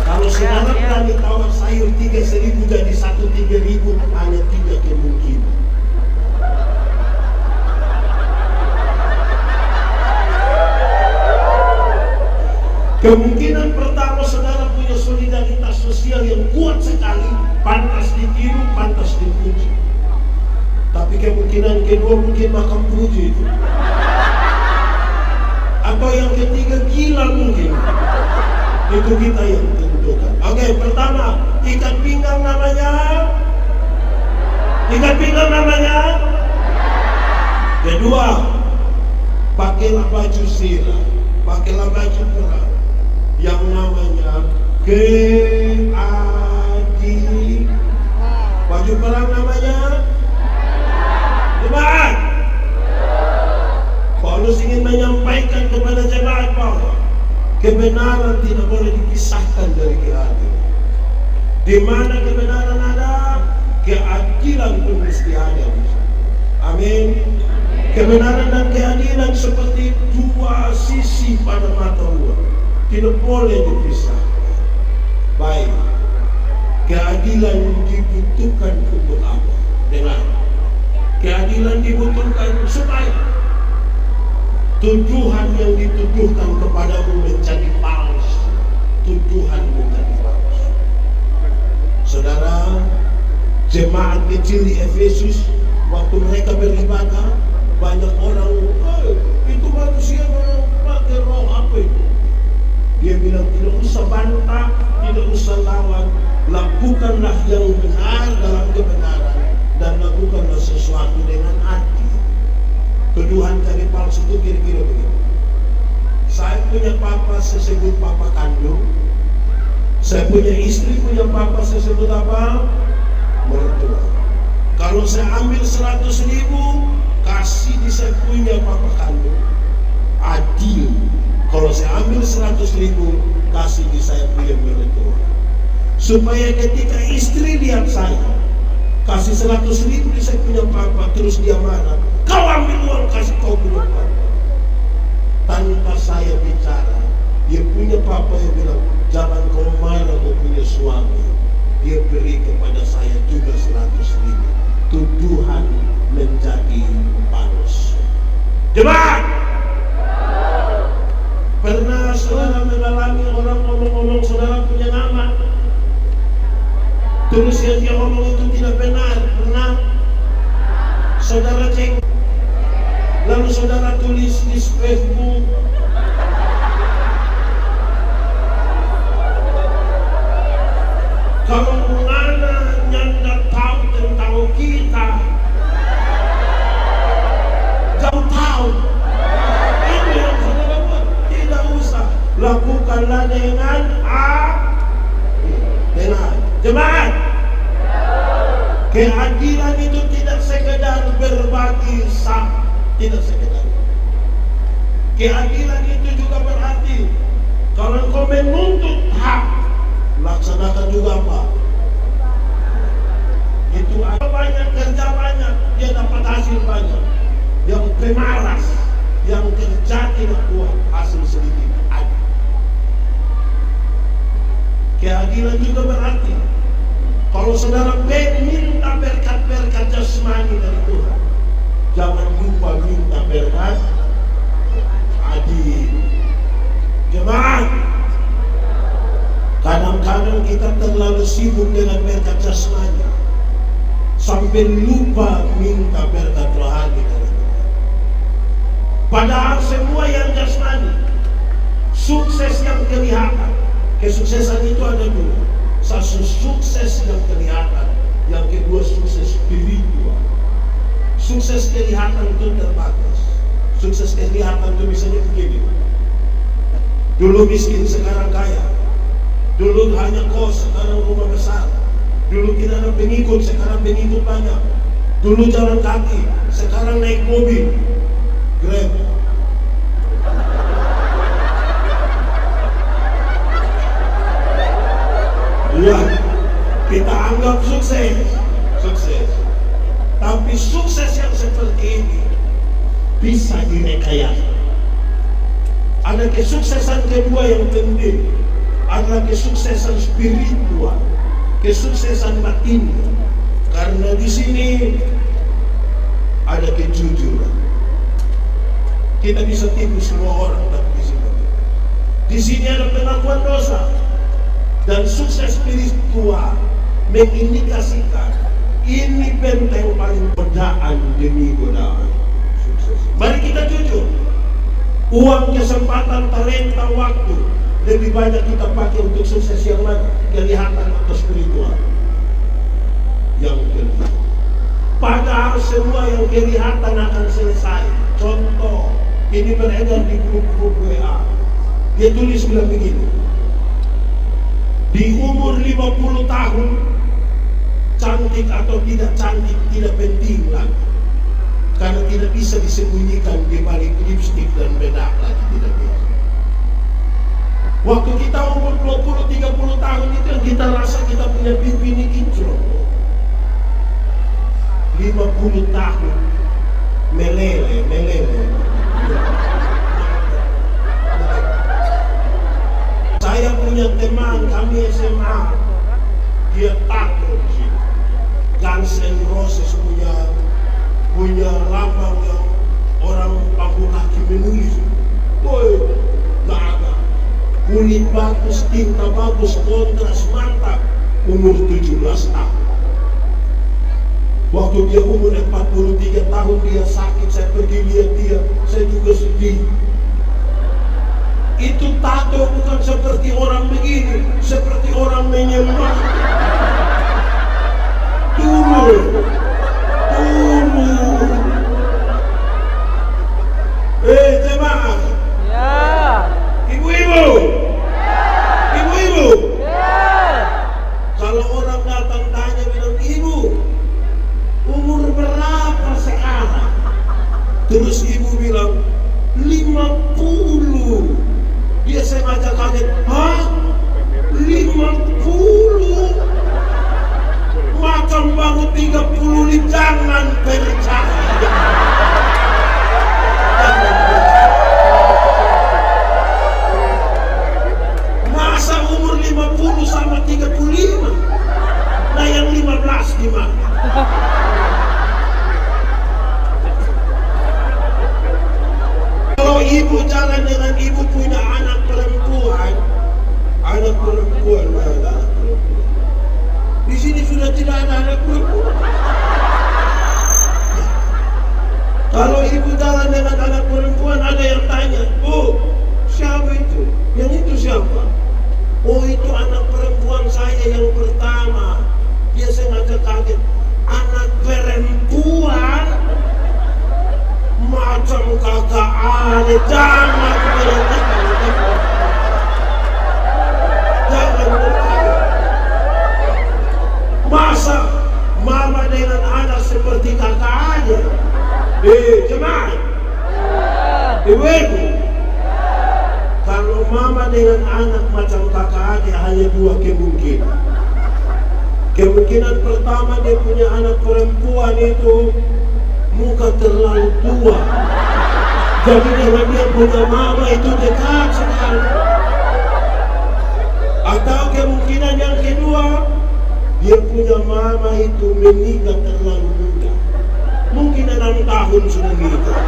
Kalau saudara
Ya.
berani tawar sayur 3.000 jadi 3.000, hanya 3 kemungkinan. Kemungkinan pertama, saudara punya solidaritas sosial yang kuat sekali, pantas ditiru, pantas dipuji. Tapi kemungkinan kedua mungkin makan puji itu. Atau yang ketiga gila mungkin. Itu kita yang tentukan. Oke, pertama, ikat pinggang namanya. Ikat pinggang namanya. Kedua, pakailah baju sirah, pakailah baju perang yang namanya keadilan. Baju perang namanya jemaat. Paulus ingin menyampaikan kepada jemaat bahwa kebenaran tidak boleh dipisahkan dari keadilan. Di mana kebenaran ada, keadilan pun mesti ada. Amin. Kebenaran dan keadilan seperti dua sisi pada mata uang, tidak boleh dipisahkan. Baik, keadilan dibutuhkan untuk apa? Dengar, keadilan dibutuhkan supaya tuduhan yang dituduhkan kepadamu menjadi palsu. Tuduhan menjadi palsu. Saudara, jemaat kecil di Efesus, waktu mereka beribadah, banyak orang, itu manusia orang pakai roh apa itu? Dia bilang tidak usah bantah, tidak usah lawan, lakukanlah yang benar dalam kebenaran dan lakukanlah sesuatu dengan hati. Tuduhan jadi palsu itu kira-kira begitu. Saya punya papa, saya sebut papa kandung. Saya punya istri, punya papa, saya sebut apa? Mertua. Kalau saya ambil 100.000, kasih di saya punya papa kandung, adil. Kalau saya ambil 100.000, kasih di saya punya mertua. Supaya ketika istri lihat saya kasih 100.000 di saya punya papa, terus dia marah, kau ambil uang kasih kau punya papa. Tanpa saya bicara, dia punya papa yang bilang, jangan kau marah kau punya suami. Dia beri kepada saya juga 100.000. Tuduhan menjadi palsu. Jemaat, pernah saudara mengalami orang ngomong-ngomong saudara punya nama, terus yang dia ngomong itu tidak benar? Pernah? Saudara cek, lalu saudara tulis di Facebook, kalau mana nyanda tahu tentang kita, jauh tahu. Itu yang saudara buat. Tidak usah, lakukanlah dengan benar. Jemaat, keadilan itu tidak sekedar berbagi sah, tidak sekedar. Keadilan itu juga berarti kalau engkau menuntut hak, laksanakan juga apa? Itu ada banyak, kerja banyak, dia dapat hasil banyak. Yang pemalas, yang kerja tidak kuat, hasil sedikit. Keadilan juga berarti kalau saudara minta berkat-berkat jasmani dari Tuhan, jangan lupa minta berkat adil. Jemaat, kadang-kadang kita terlalu sibuk dengan berkat jasmani sampai lupa minta berkat rohani dari Tuhan. Padahal semua yang jasmani, sukses yang kelihatan, kesuksesan itu ada dua. Satu sukses yang kelihatan, yang kedua sukses spiritual. Sukses kelihatan itu terbatas. Sukses kelihatan itu misalnya begini. Dulu miskin, sekarang kaya. Dulu hanya kos, sekarang rumah besar. Dulu tidak ada pengikut, sekarang pengikut banyak. Dulu jalan kaki, sekarang naik mobil. Grab. Ya, kita anggap sukses. Sukses. Tapi sukses yang seperti ini bisa direkayasa. Ada kesuksesan kedua yang penting, adalah kesuksesan spiritual, kesuksesan batin. Karena di sini ada kejujuran. Kita bisa tipu semua orang, tapi di sini ada pengakuan dosa. Dan sukses spiritual mengindikasikan ini benteng paling godaan demi godaan. Sukses. Mari kita jujur. Uang, kesempatan, talenta, waktu lebih banyak kita pakai untuk sukses yang mana? Kelihatan atau spiritual? Yang kedua. Padahal semua yang kelihatan akan selesai. Contoh, ini beredar di grup-grup WA. Dia tulis bilang begini. Di umur 50 tahun, cantik atau tidak cantik tidak penting lagi. Karena tidak bisa disembunyikan di balik lipstik dan bedak lagi, tidak bisa. Waktu kita umur 20-30 tahun itu yang kita rasa kita punya pipi ini kinclong. 50 tahun meleleh. Saya punya teman, kami SMA, dia tato di sini. Guns N' Roses punya lambang yang orang panggung kaki menulis. Woi, gak ada. Kulit bagus, tinta bagus, kontras mantap. Umur 17 tahun. Waktu dia umur 43 tahun dia sakit, saya pergi lihat dia, saya juga sedih. Itu tato bukan seperti orang begini, seperti orang menyembah. Dulu. Jemaah.
Ya.
Ibu-ibu. Ibu-ibu.
Ya.
Kalau orang datang tanya bilang, ibu, umur berapa sekarang? Terus ibu bilang, 50. Dia sengaja kaget, hah? 50? Macam baru 30, jangan percaya. Masa umur 50 sama 35? Nah yang 15 gimana? Kalau ibu jalan dengan ibu punya anak perempuan mana? Di sini sudah tidak ada anak perempuan. Kalau ibu jalan dengan anak perempuan, ada yang tanya, oh siapa itu? Yang itu siapa? Oh itu anak perempuan saya yang pertama. Dia sengaja kaget. Anak perempuan? Macam kagak ada. Jangan bertanya. Jangan bertanya. Masa mama dengan anak seperti kakak aja? Jemaah, ibu-ibu, kalau mama dengan anak macam kakak adik hanya dua kemungkinan. Kemungkinan pertama dia punya anak perempuan itu muka terlalu tua, jadi dengan dia punya mama itu dekat sekali. Atau kemungkinan yang kedua, dia punya mama itu menikah terlalu muda. Mungkin 6 tahun sudah nikah.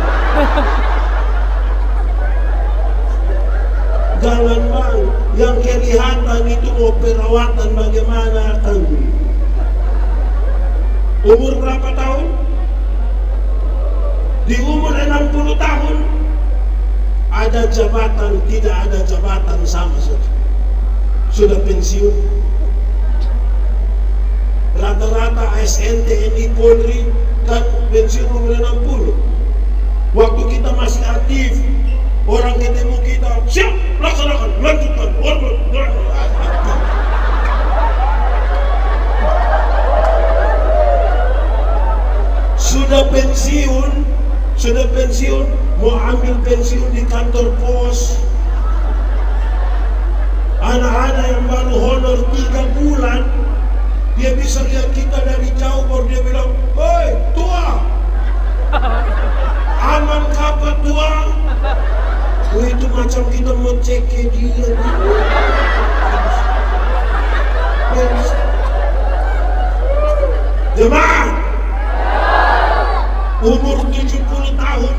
Jangan bang, yang kelihatan itu mau perawatan bagaimana kan? Umur berapa tahun? Di umur 60 tahun Ada jabatan, tidak ada jabatan, sama saja. Sudah pensiun. Rata-rata ASN, TNI, Polri kan pensiun umur 60. Waktu kita masih aktif, orang ketemu kita, siap, laksanakan, lanjutkan, sudah pensiun, mau ambil pensiun di kantor pos. Anak-anak yang baru honor 3 bulan, dia bisa lihat kita dari jauh, baru dia bilang, "Hoi, tua, aman kapan tua?" Oh, itu macam kita mau cek ke dia. Jemaat, umur 70 tahun,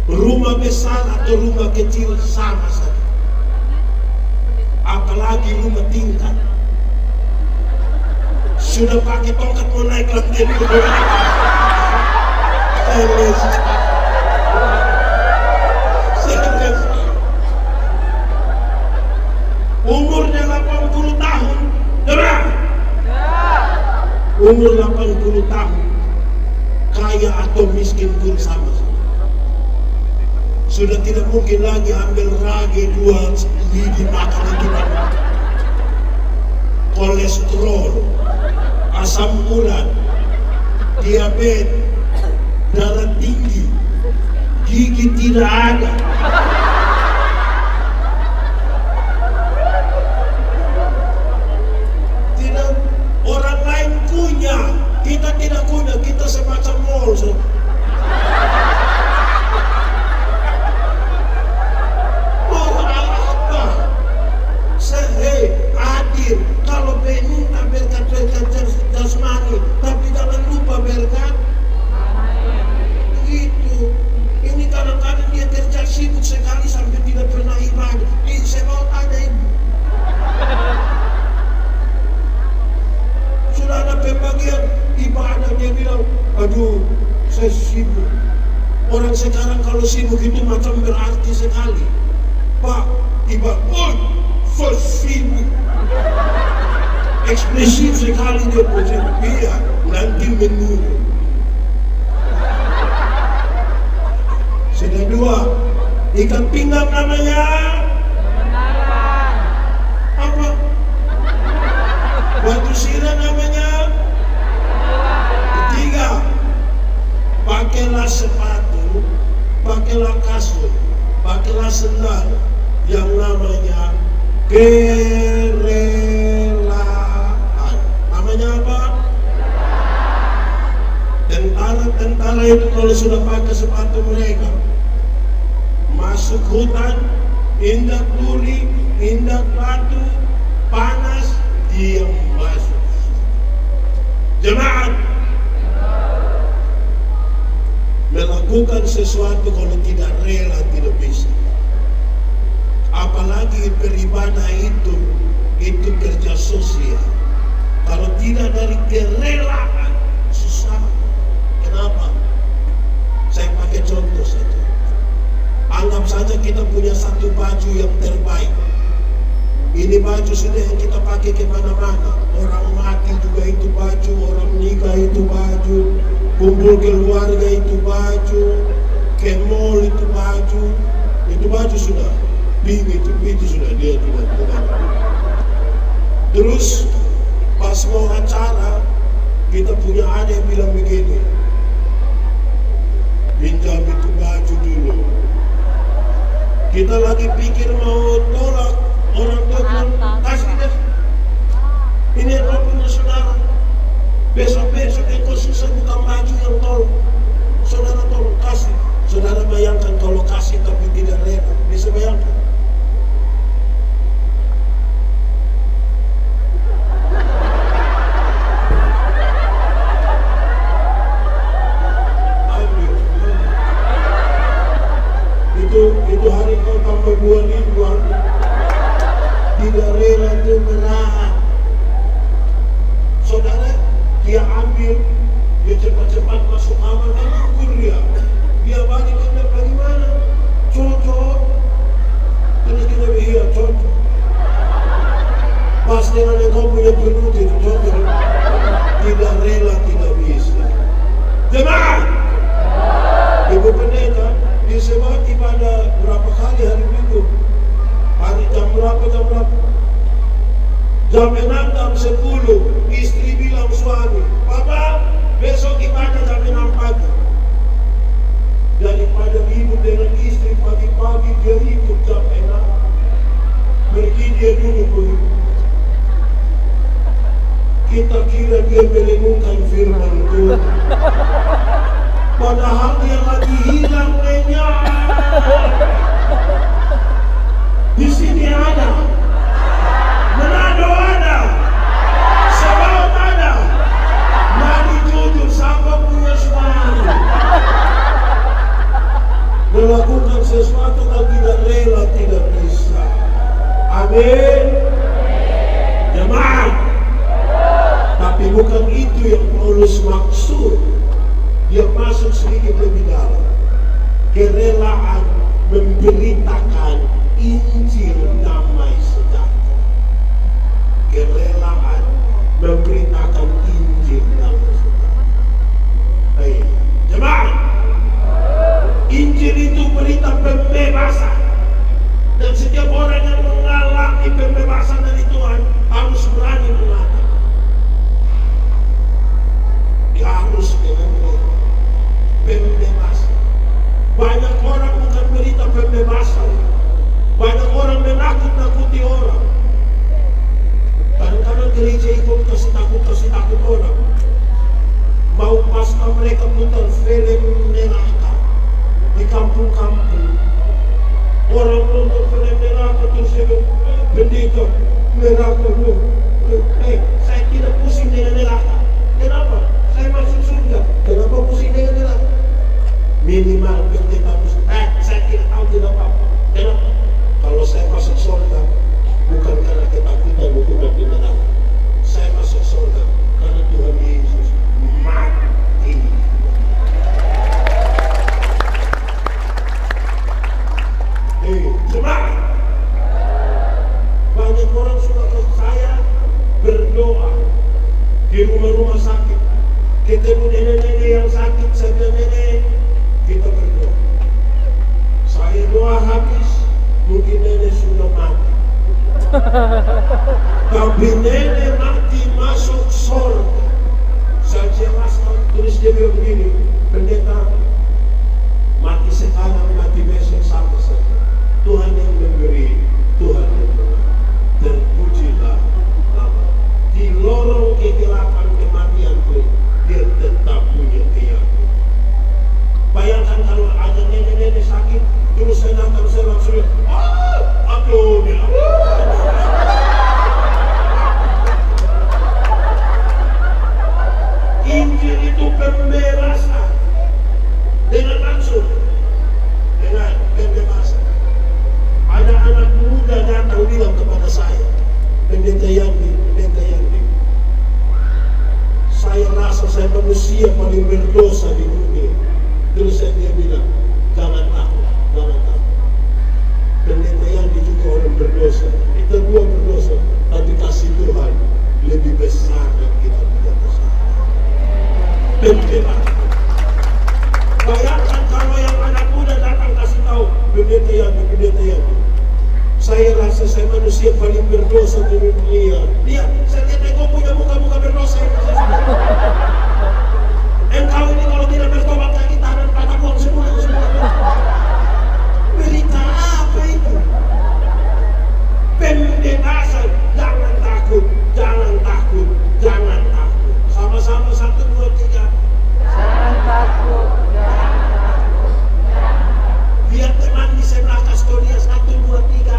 rumah besar atau rumah kecil sama saja. Apalagi rumah tingkat. Sudah pakai tongkat mau naik lantai dulu. Umurnya 80 tahun, dengar? Umur 80 tahun, kaya atau miskin pun sama. Sudah tidak mungkin lagi ambil ragi 2 lidi makan itu. Kolesterol, asam urat, diabetes, darah tinggi, gigi tidak ada. Tidak, orang lain punya, kita tidak punya, kita semacam mall. Kalau minta berkat jasmani, tapi jangan lupa berkat itu. Ini kadang-kadang dia kerja sibuk sekali sampai tidak pernah ibadah. Ini saya ada ibu. Sudah ada pembagian ibadah, dia bilang, aduh saya sibuk. Orang sekarang kalau sibuk itu macam berarti sekali. Pak, ibadah, oh saya sibuk. Ekspresif sekali dia punya, iya, nanti menurun. Sudah 2, ikat pinggang namanya apa? Batu sirah namanya. 3, pakailah sepatu, pakailah kasut, pakailah sendal yang namanya kerelaan. Namanya apa? Tentara itu kalau sudah pakai sepatu mereka, masuk hutan, indak duri, indak batu, panas, diam masuk. Jemaat, melakukan sesuatu kalau tidak rela tidak bisa. Apalagi beribadah itu kerja sosial. Kalau tidak dari kerelaan, susah. Kenapa? Saya pakai contoh saja. Anggap saja kita punya satu baju yang terbaik. Ini baju sudah yang kita pakai kemana-mana. Orang mati juga itu baju, orang nikah itu baju, kumpul keluarga itu baju, ke mall itu baju sudah. Itu sudah dia juga. Terus pas mau acara, kita punya ada yang bilang begini, pinjam itu baju dulu. Kita lagi pikir mau tolak, orang tua bilang kasih deh. Ini apa punya saudara. Besok-besok engkau susah bukan baju yang tolong. Saudara tolong kasih. Saudara bayangkan kalau kasih tapi tidak rela, bisa bayangkan? Itu hari kau tambah 2.000, tidak rela itu berat. Saudara, dia ambil, dia cepat-cepat masuk kamar, kan ukur dia balik, dia bagaimana? berapa? Jam 6, jam 10 istri bilang suami, "Papa, besok ibadah jam 6 pagi." Daripada ribut dengan istri pagi-pagi, dia ribut jam 6. Pergi dia dulu begitu. Kita kira dia merenungkan firman Tuhan, padahal dia lagi hilang lenyap. Di sini ada, Manado ada, Sabau ada, mari jujur sama punya suami. Melakukan sesuatu kalau tidak rela tidak bisa. Amin. Jemaat. Tapi bukan itu yang Paulus maksud. Dia masuk sedikit lebih dalam. Kerelaan memberitakan Injil damai sejahtera. Kerelaan memberitakan Injil damai sejahtera. Baik, jemaat. Injil itu berita pembebasan. Dan setiap orang yang mengalami pembebasan dari Tuhan harus berani mengatakan. Dia harus dengan pembebasan. Banyak orang bukan berita pembebasan. Banyak orang menakut-nakuti orang. Kadang-kadang gereja ikut kasih takut orang. Mau pasca mereka putar film neraka di kampung-kampung. Orang nonton film neraka terus dia pendeta neraka lu. Saya tidak pusing dengan neraka. Kenapa? Saya masuk surga. Kenapa pusing dengan neraka? Minimal pendeta pusing. Saya tidak tahu tidak apa-apa. Kenapa? Kalau saya masuk surga, bukan karena ketakutan hukuman di neraka. Saya masuk surga karena Tuhan Yesus mati. Jemaat, banyak orang suka ke saya berdoa di rumah-rumah sakit. Ketemu nenek-nenek yang sakit, saya bilang, "Nenek, kita berdoa." Saya doa habis, mungkin nenek sudah mati. Tapi nenek mati masuk surga. Saya jelaskan, terus dia bilang begini, "Pendeta, mati sekarang, mati besok sama saja. Tuhan yang memberi, Tuhan yang memberi. Terpujilah nama." Di lorong kegelapan kematian pun dia tetap punya keyakinan. Bayangkan kalau ada nenek-nenek sakit, terus saya datang, saya langsung, aduh, Injil itu pembebasan dengan langsung, dengan pembebasan. Ada anak muda datang bilang kepada saya, "Pendeta Yandi, saya rasa saya manusia paling berdosa di dunia." Terus dia bilang, jangan takut. Pendeta Yandi juga orang berdosa. Kita dua berdosa, tapi kasih Tuhan lebih besar dan kita punya dosa. Pembebasan. Bayangkan kalau yang anak muda datang kasih tahu, pendeta Yandi, saya rasa saya manusia paling berdosa di dunia. Lihat, saya lihat engkau punya muka berdosa. Engkau ini kalau tidak bertobat lagi tahanan pada uang semua. Berita apa itu? Pembebasan. Jangan takut. Sama-sama 1, 2, 3.
Jangan takut.
Lihat teman di sebelah kastodia 1, 2, 3.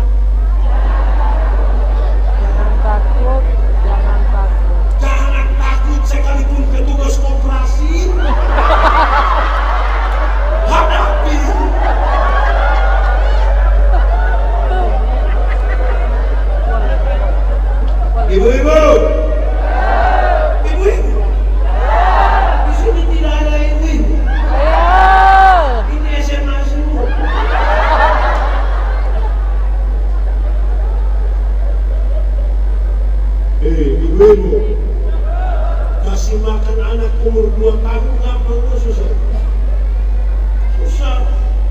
Jangan takut.
Jangan takut sekalipun petugas koperasi. Hadapi. Ibu-ibu. Di sini tidak ada ibu-ibu. Ini SMA semua. Ibu-ibu, kasih makan anak umur 2 tahun nggak perlu susah.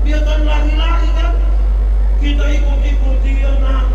Dia kan lari-lari kan. Kita ikut-ikut dia, nah.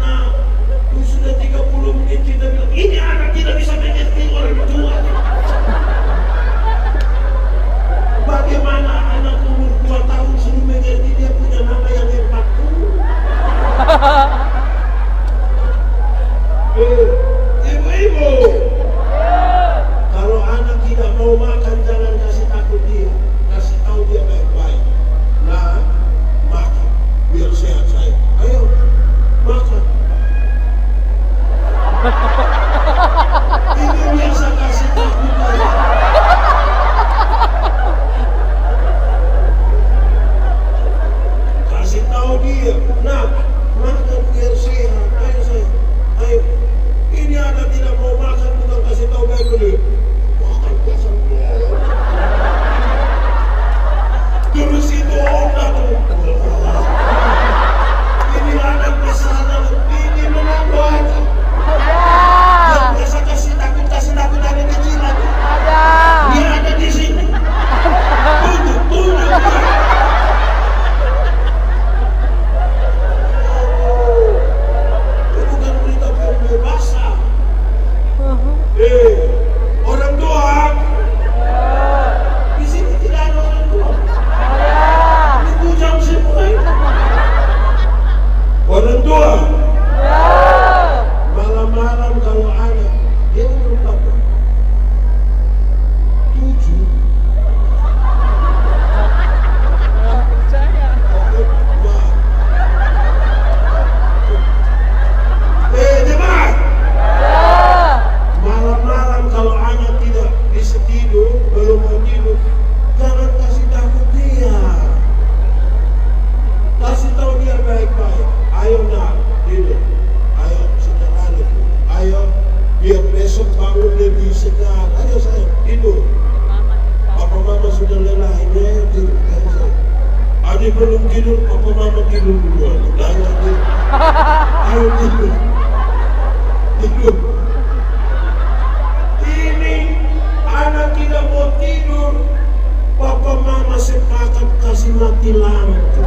masih mati lampu.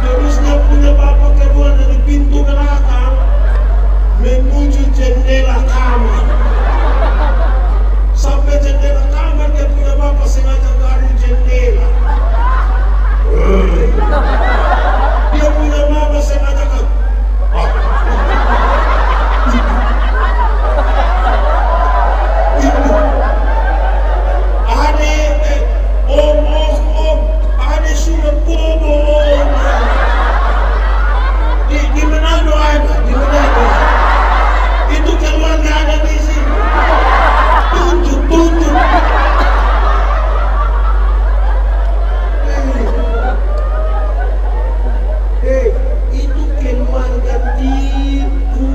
Terus dia punya bapak keluar dari pintu belakang menuju jendela kamar. Sampai jendela kamar dia punya bapak sengaja garu jendela. Dia punya mama sengaja kan. Om, ada sudah bobo. Di Manado ada, di Manado. Itu keluarga ada di sini. Tunjuk. Itu keluarga tipu.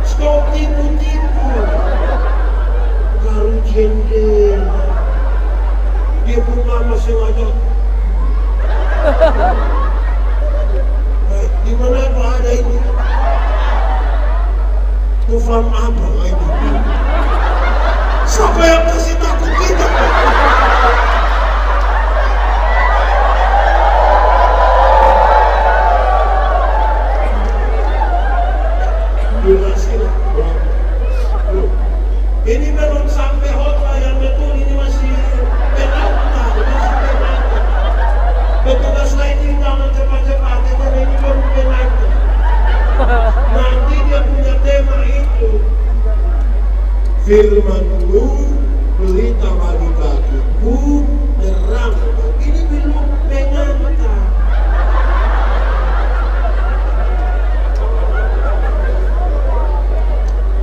Stop tipu. Garu jendela. Dia pun mama sengaja. Di mana tuh ada ini? Tufan apa ini? Siapa yang kasih takut kita? Ini belum sampai hotel yang betul, ini masih penata. Petugas lighting jangan cepat-cepat, karena ini baru penata. Nanti dia punya tema itu. Firman-Mu pelita bagi kakiku, terang. Ini belum penata.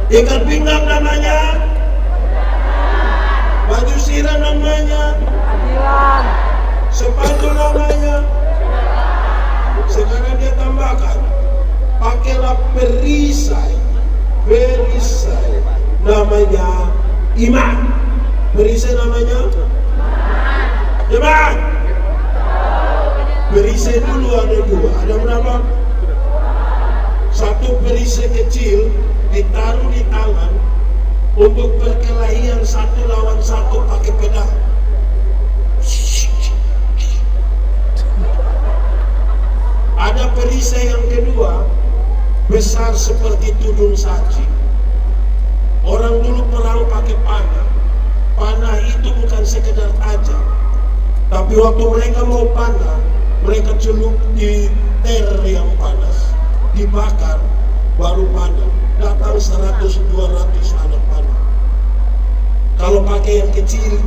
Ikat pinggang namanya, baju sirah namanya,
Adilan.
sepatu namanya. Sekarang dia tambahkan, pakailah perisai namanya iman. Perisai namanya iman. Perisai dulu ada dua, ada berapa? Satu perisai kecil ditaruh di tangan untuk perkelahian satu lawan satu pakai pedang. Ada perisai yang kedua besar seperti tudung saji. Orang dulu perang pakai panah. Panah itu bukan sekedar tajam, tapi waktu mereka mau panah, mereka celup di ter yang panas, dibakar, baru panah. Datang 100-200 anak panah. Kalau pakai yang kecil,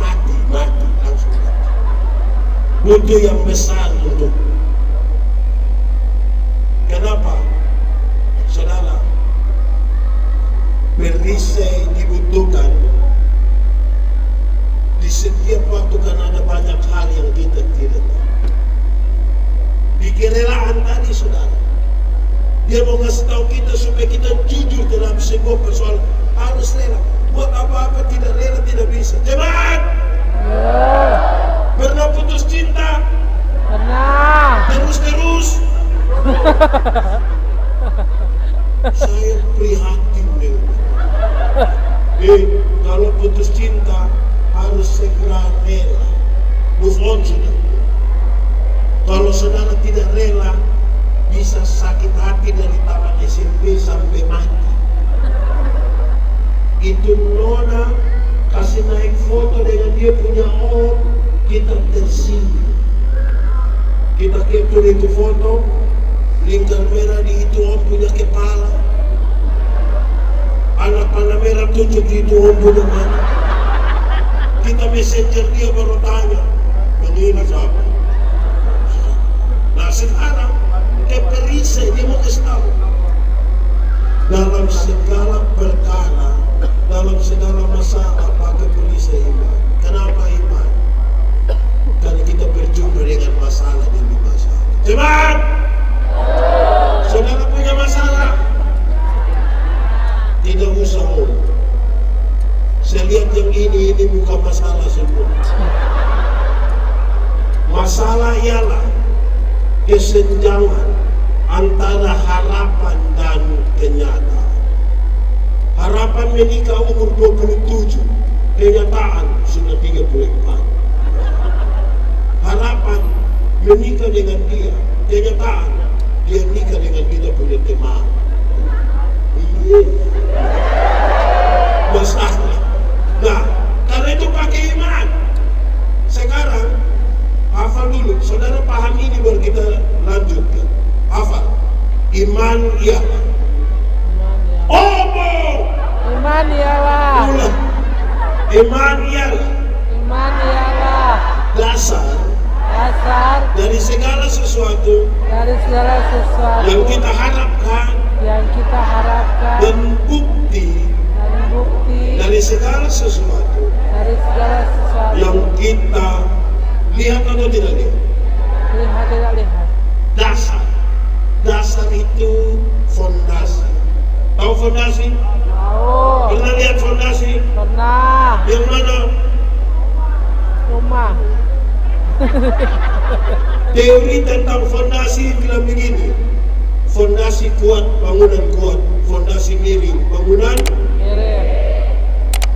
mati langsung mati. Butuh yang besar untuk. Kenapa? Saudara, perisai dibutuhkan di setiap waktu karena ada banyak hal yang kita tidak tahu. Di kerelaan tadi, saudara, dia mau ngasih tahu kita supaya kita jujur dalam sebuah persoalan. Harus rela. Buat apa-apa tidak rela tidak bisa. Jemaat, pernah putus cinta?
Pernah.
Terus. Saya prihatin dengan. Kalau putus cinta harus segera rela. Move on sudah. Kalau saudara tidak rela, bisa sakit hati dari taman SMP sampai mati. Itu nona kasih naik foto dengan dia punya om, kita tersinggung. Kita capture itu foto, lingkar merah di itu om punya kepala, anak panah merah tunjuk di itu om punya mana. Kita messenger dia baru tanya, ini siapa? Nah sekarang perisai dia mau kasih tahu dalam segala perkara, dalam segala masalah pakai perisai iman. Kenapa iman? Karena kita berjumpa dengan masalah demi masalah. Jemaat, saudara punya masalah, tidak usah ngomong. Saya lihat yang ini bukan masalah semua. Masalah ialah kesenjangan antara harapan dan kenyataan. Harapan menikah umur 27, kenyataan sudah 34. Harapan menikah dengan dia, kenyataan dia nikah dengan kita punya teman. Masalah. Nah, karena itu pakai iman. Sekarang hafal dulu, saudara paham ini baru kita lanjutkan. Hafal. Iman ialah. Omong.
Iman ialah.
Ulang. Iman ialah.
Iman ialah
Dasar
dasar
dari segala sesuatu
dari segala sesuatu
yang kita harapkan
yang kita harapkan
dan bukti
dan bukti
dari segala sesuatu
dari segala sesuatu
yang kita lihat atau tidak lihat.
lihat tidak lihat.
Dasar itu fondasi. Tahu fondasi?
Tahu.
Pernah lihat fondasi?
Pernah.
Yang mana?
Rumah.
Teori tentang fondasi bilang begini. Fondasi kuat, bangunan kuat. Fondasi miring, bangunan
Mirip.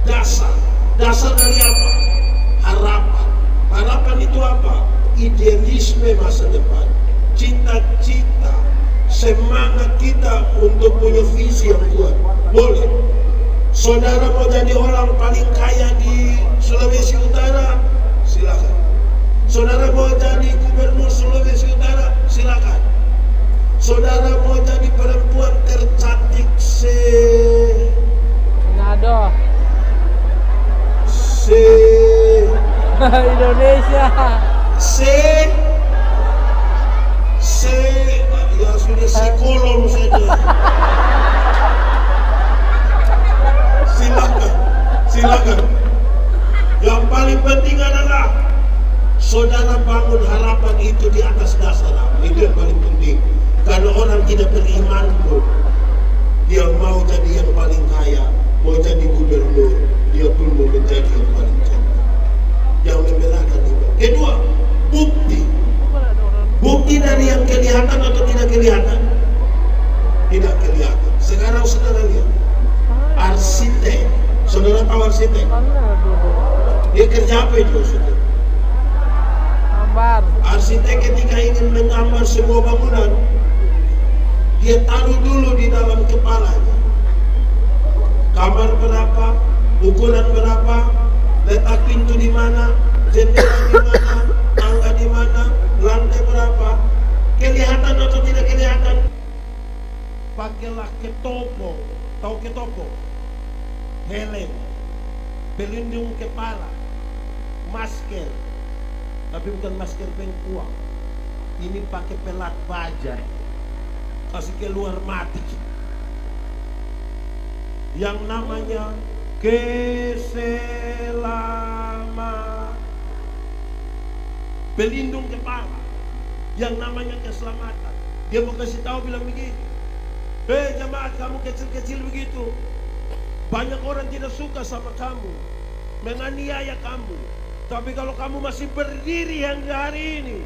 dasar. Dasar dari apa? Harapan. Harapan itu apa? Idealisme masa depan. Cita-cita. Semangat kita untuk punya visi yang kuat. Boleh. Saudara mau jadi orang paling kaya di Sulawesi Utara? Silakan. Saudara mau jadi gubernur Sulawesi Utara? Silakan. Saudara mau jadi perempuan tercantik
Manado. Indonesia.
Ya sudah psikolog saja. Silakan. Yang paling penting adalah saudara bangun harapan itu di atas dasar apa? Itu yang paling penting. Karena orang tidak beriman pun, dia mau jadi yang paling kaya, mau jadi gubernur, dia pun mau menjadi yang paling cantik. Yang membedakan itu. Kedua, bukti. Bukti dari yang kelihatan atau tidak kelihatan? Tidak kelihatan. Sekarang saudara lihat, arsitek. Saudara tahu arsitek?
Mana dulu?
Dia kerja apa itu saudara?
Gambar.
Arsitek ketika ingin menggambar sebuah bangunan, dia taruh dulu di dalam kepalanya. Kamar berapa, ukuran berapa, letak pintu di mana, jendela di mana, tangga di mana, lantai berapa, kelihatan atau tidak kelihatan? Pakailah ketopo, tahu ketopo? Helm, pelindung kepala, masker, tapi bukan masker bengkuang. Ini pakai pelat baja, kasih keluar mata. Yang namanya keselamatan. Pelindung kepala, yang namanya keselamatan. Dia mau kasih tahu bilang begini, jemaat kamu kecil-kecil begitu, banyak orang tidak suka sama kamu, menganiaya kamu, tapi kalau kamu masih berdiri hingga hari ini,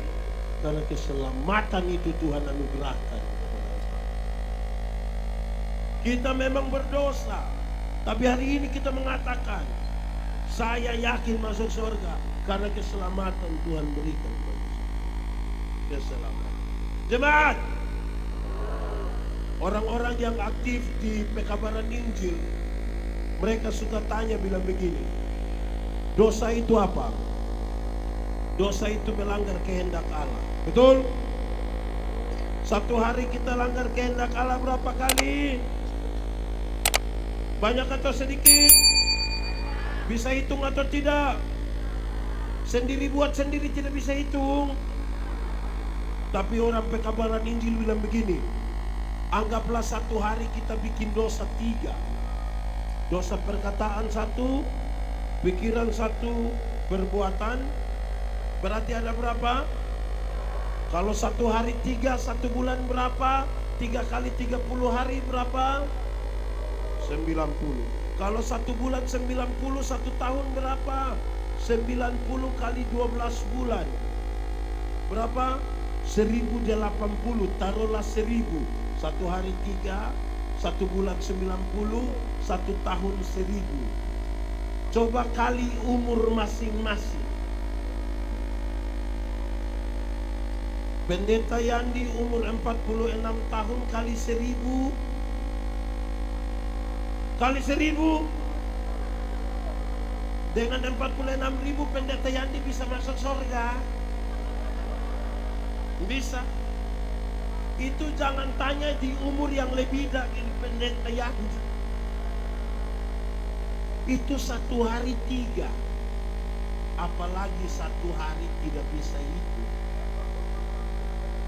karena keselamatan itu Tuhan anugerahkan. Kita memang berdosa, tapi hari ini kita mengatakan, saya yakin masuk surga karena keselamatan Tuhan berikan kepada saya. Keselamatan. Jemaat, orang-orang yang aktif di pekabaran Injil, mereka suka tanya bilang begini, dosa itu apa? Dosa itu melanggar kehendak Allah. Betul? Satu hari kita langgar kehendak Allah berapa kali? Banyak atau sedikit? Bisa hitung atau tidak? Sendiri buat sendiri tidak bisa hitung. Tapi orang pekabaran Injil bilang begini, anggaplah satu hari kita bikin dosa 3. Dosa perkataan 1, pikiran 1, perbuatan. Berarti ada berapa? Kalau satu hari 3, 1 bulan berapa? 3 kali 30 hari berapa? 90. Kalau 1 bulan 90, 1 tahun berapa? 90 kali 12 bulan berapa? 1080. Taruhlah 1000. 1 hari 3, 1 bulan 90, 1 tahun 1000. Coba kali umur masing-masing. Pendeta Yandi umur 46 tahun kali 1000. Kali 1000. Dengan 46.000 pendeta Yandi bisa masuk surga. Bisa. Itu jangan tanya di umur yang lebih dari pendeta Yandi. Itu 1 hari 3. Apalagi 1 hari tidak bisa hidup.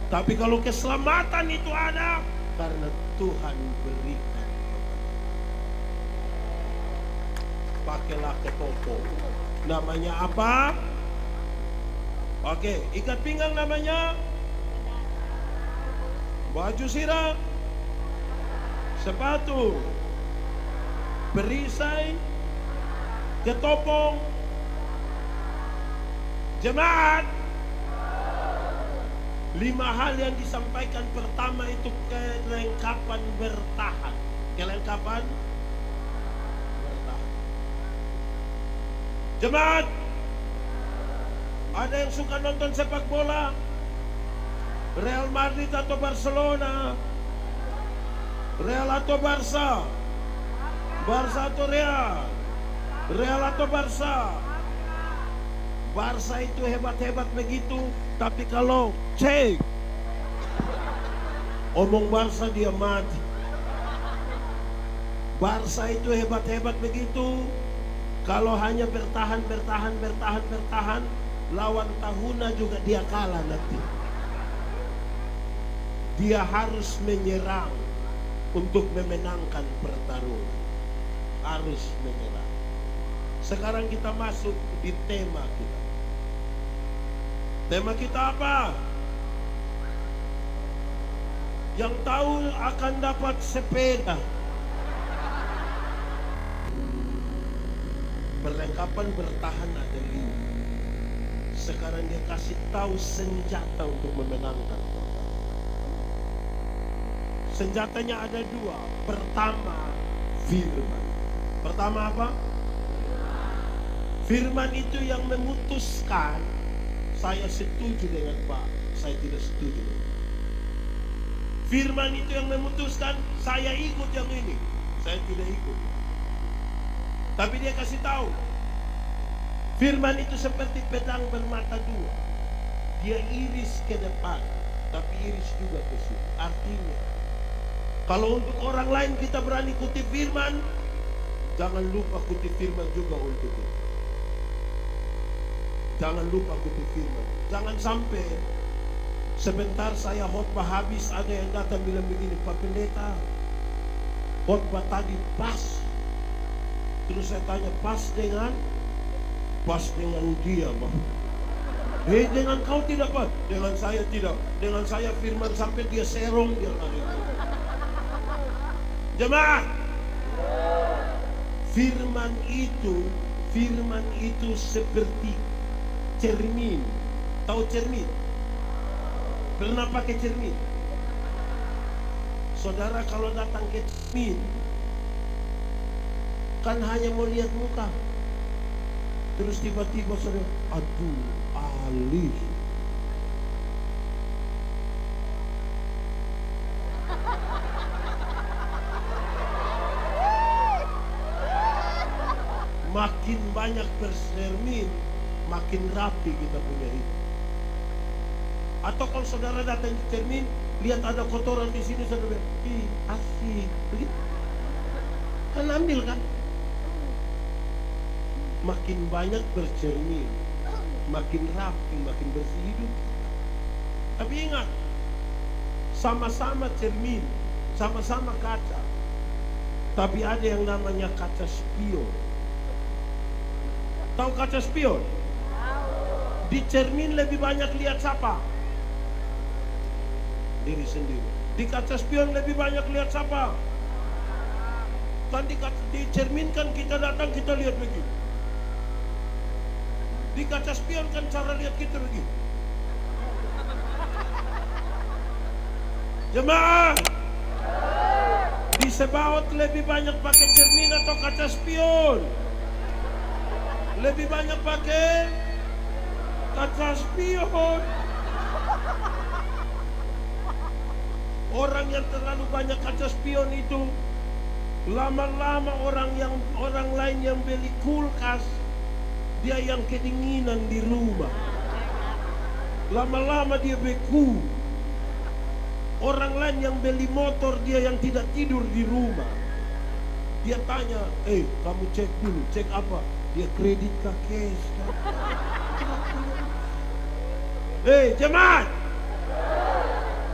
Tapi kalau keselamatan itu ada karena Tuhan berikan. Pakailah ketopong. Namanya apa? Oke, ikat pinggang namanya baju sirah, sepatu, perisai, ketopong, jemaat. 5 hal yang disampaikan. Pertama itu kelengkapan bertahan. Kelengkapan bertahan. Jemaat, ada yang suka nonton sepak bola? Real Madrid atau Barcelona? Real atau Barca? Barca atau Real? Real atau Barca? Barca itu hebat-hebat begitu, tapi kalau cek omong Barca dia mati. Barca itu hebat-hebat begitu, kalau hanya bertahan, lawan Tahuna juga dia kalah nanti. Dia harus menyerang untuk memenangkan pertarungan. Harus menyerang. Sekarang kita masuk di tema kita. Tema kita apa? Yang tahu akan dapat sepeda. Perlengkapan bertahan ada 5. Sekarang dia kasih tahu senjata untuk memenangkan pertarungan. Senjatanya ada 2. Pertama, firman. Pertama apa? Firman itu yang memutuskan saya setuju dengan Pak, saya tidak setuju. Firman itu yang memutuskan saya ikut yang ini, saya tidak ikut. Tapi dia kasih tahu, firman itu seperti pedang bermata 2. Dia iris ke depan, tapi iris juga ke sini. Artinya, kalau untuk orang lain kita berani kutip firman, jangan lupa kutip firman juga untuk kita. Jangan lupa kutip firman. Jangan sampai sebentar saya khotbah habis ada yang datang bilang begini, Pak Pendeta, khotbah tadi pas. Terus saya tanya, pas dengan dia, Pak. Dengan kau tidak, Pak? Dengan saya tidak. Dengan saya firman sampai dia serong dia lari. Jemaah, firman itu seperti cermin. Tahu cermin? Pernah pakai cermin? Saudara kalau datang ke cermin, kan hanya mau lihat muka. Terus tiba-tiba saudara, aduh, alis. Makin banyak bercermin, makin rapi kita punya hidup. Atau kalau saudara datang di cermin, lihat ada kotoran di sini, saudara bilang, ih asik, begitu. Kan ambil kan? Makin banyak bercermin, makin rapi, makin bersih hidup. Tapi ingat, sama-sama cermin, sama-sama kaca. Tapi ada yang namanya kaca spion. Tahu kaca spion? Di cermin lebih banyak lihat siapa? Diri sendiri. Di kaca spion lebih banyak lihat siapa? Kan di cermin kan kita datang kita lihat begini. Di kaca spion kan cara lihat kita begini. Jemaah, Di Sebaot lebih banyak pakai cermin atau kaca spion? Lebih banyak pakai kaca spion. Orang yang terlalu banyak kaca spion itu lama-lama orang lain yang beli kulkas, dia yang kedinginan di rumah. Lama-lama dia beku. Orang lain yang beli motor, dia yang tidak tidur di rumah. Dia tanya, kamu cek dulu, cek apa? Dia kredit kah cash? Jemaat,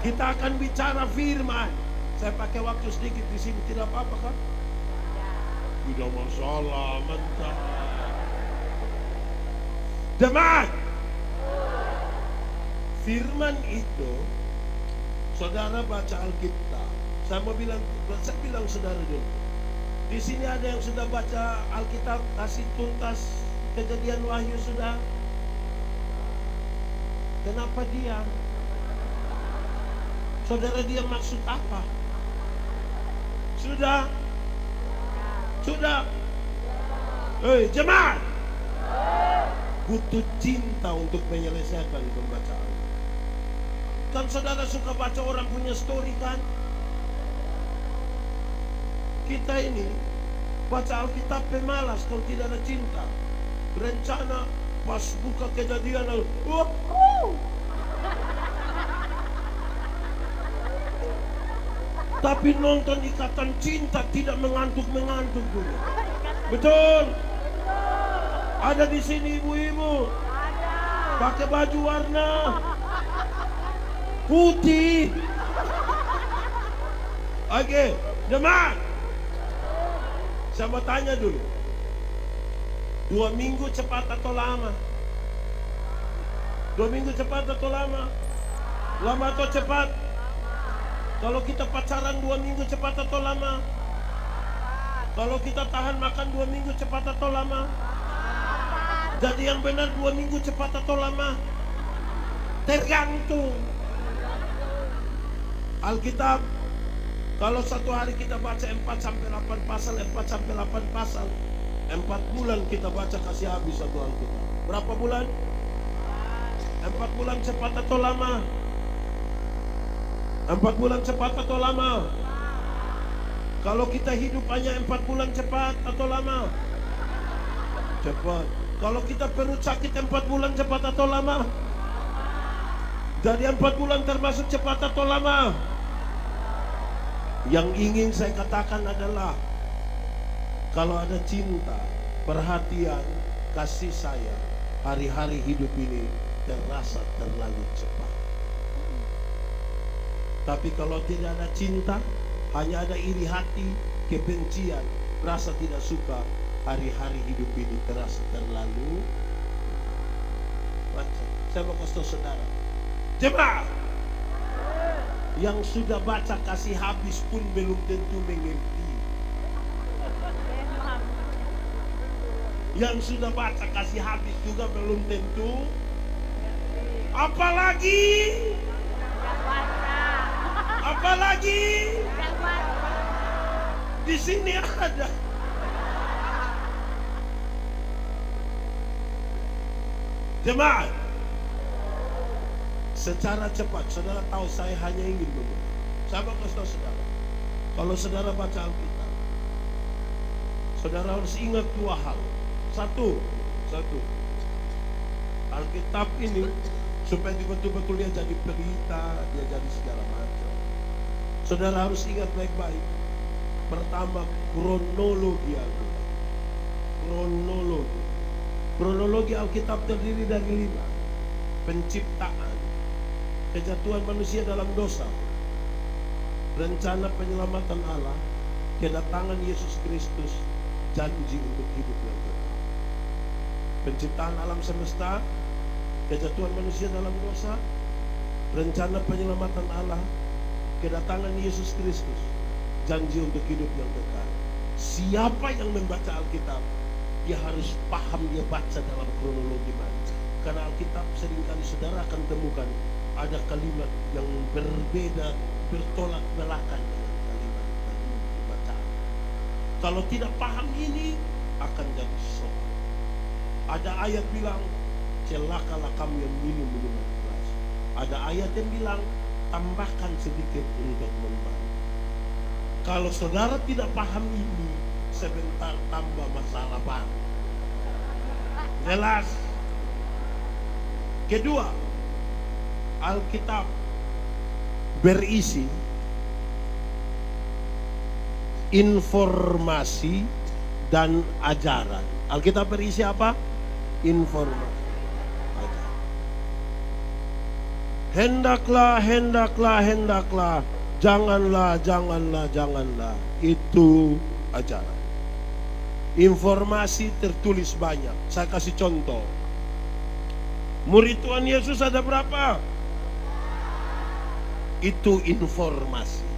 kita akan bicara firman. Saya pakai waktu sedikit di sini, tidak apa-apa kan? Tidak masalah, mantap. Jemaat, firman itu, saudara baca Alkitab. Saya bilang saudara dulu. Di sini ada yang sudah baca Alkitab, kasih tuntas Kejadian Wahyu sudah. Kenapa diam? Saudara diam maksud apa? Sudah? Jemaat, butuh cinta untuk menyelesaikan pembacaan. Kan saudara suka baca orang punya story kan? Kita ini baca Alkitab pemalas kalau tidak ada cinta. Rencana pas buka Kejadian lalu, tapi nonton Ikatan Cinta tidak mengantuk dulu. Betul? Ada di sini ibu-ibu pakai baju warna putih. Oke, jemaat, saya mau tanya dulu, 2 minggu cepat atau lama? 2 minggu cepat atau lama? Lama atau cepat? Kalau kita pacaran 2 minggu cepat atau lama? Kalau kita tahan makan 2 minggu cepat atau lama? Jadi yang benar 2 minggu cepat atau lama? Tergantung. Alkitab, kalau satu hari kita baca 4-8 pasal, 4-8 pasal, 4 bulan kita baca kasih habis satu Alkitab. Berapa bulan? 4 bulan cepat atau lama? 4 bulan cepat atau lama? Kalau kita hidup hanya 4 bulan cepat atau lama? Cepat. Kalau kita perut sakit 4 bulan cepat atau lama? Jadi 4 bulan termasuk cepat atau lama? Yang ingin saya katakan adalah, kalau ada cinta, perhatian, kasih sayang, hari-hari hidup ini terasa terlalu cepat. Tapi kalau tidak ada cinta, hanya ada iri hati, kebencian, rasa tidak suka, hari-hari hidup ini terasa terlalu macam. Saya mau kasih tahu saudara, jemaat, yang sudah baca kasih habis pun belum tentu mengerti. Yang sudah baca kasih habis juga belum tentu. Apalagi di sini ada. Jemaat, secara cepat, saudara tahu saya hanya ingin memulai. Saya mau kasih tahu saudara, kalau saudara baca Alkitab, saudara harus ingat 2 hal. Satu, Alkitab ini supaya betul-betul dia jadi berita, dia jadi segala macam. Saudara harus ingat baik-baik. Pertama, kronologi Alkitab. Kronologi Alkitab terdiri dari 5. Penciptaan, kejatuhan manusia dalam dosa, rencana penyelamatan Allah, kedatangan Yesus Kristus, janji untuk hidup yang kekal. Penciptaan alam semesta, kejatuhan manusia dalam dosa, rencana penyelamatan Allah, kedatangan Yesus Kristus, janji untuk hidup yang kekal. Siapa yang membaca Alkitab, dia harus paham dia baca dalam kronologi mana. Karena Alkitab seringkali saudara akan temukan ada kalimat yang berbeda, bertolak belakang dengan kalimat tadi. Kalau tidak paham ini akan jadi shock. Ada ayat bilang celakalah kamu yang minum minuman keras. Ada ayat yang bilang tambahkan sedikit untuk membantu. Kalau saudara tidak paham ini, sebentar tambah masalah baru. Jelas. Kedua, Alkitab berisi informasi dan ajaran. Alkitab berisi apa? Informasi. Ajaran. Hendaklah. Janganlah. Itu ajaran. Informasi tertulis banyak. Saya kasih contoh. Murid Tuhan Yesus ada berapa? Itu informasi.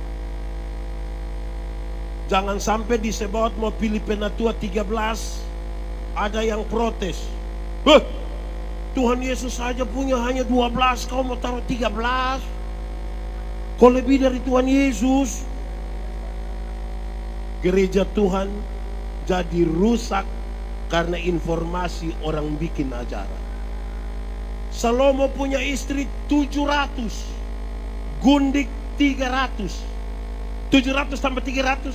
Jangan sampai di Sebaot mau pilih penatua 13, ada yang protes. Tuhan Yesus saja punya hanya 12, kau mau taruh 13? Kau lebih dari Tuhan Yesus. Gereja Tuhan jadi rusak karena informasi orang bikin ajaran. Salomo punya istri 700, gundik 300. 700 tambah 300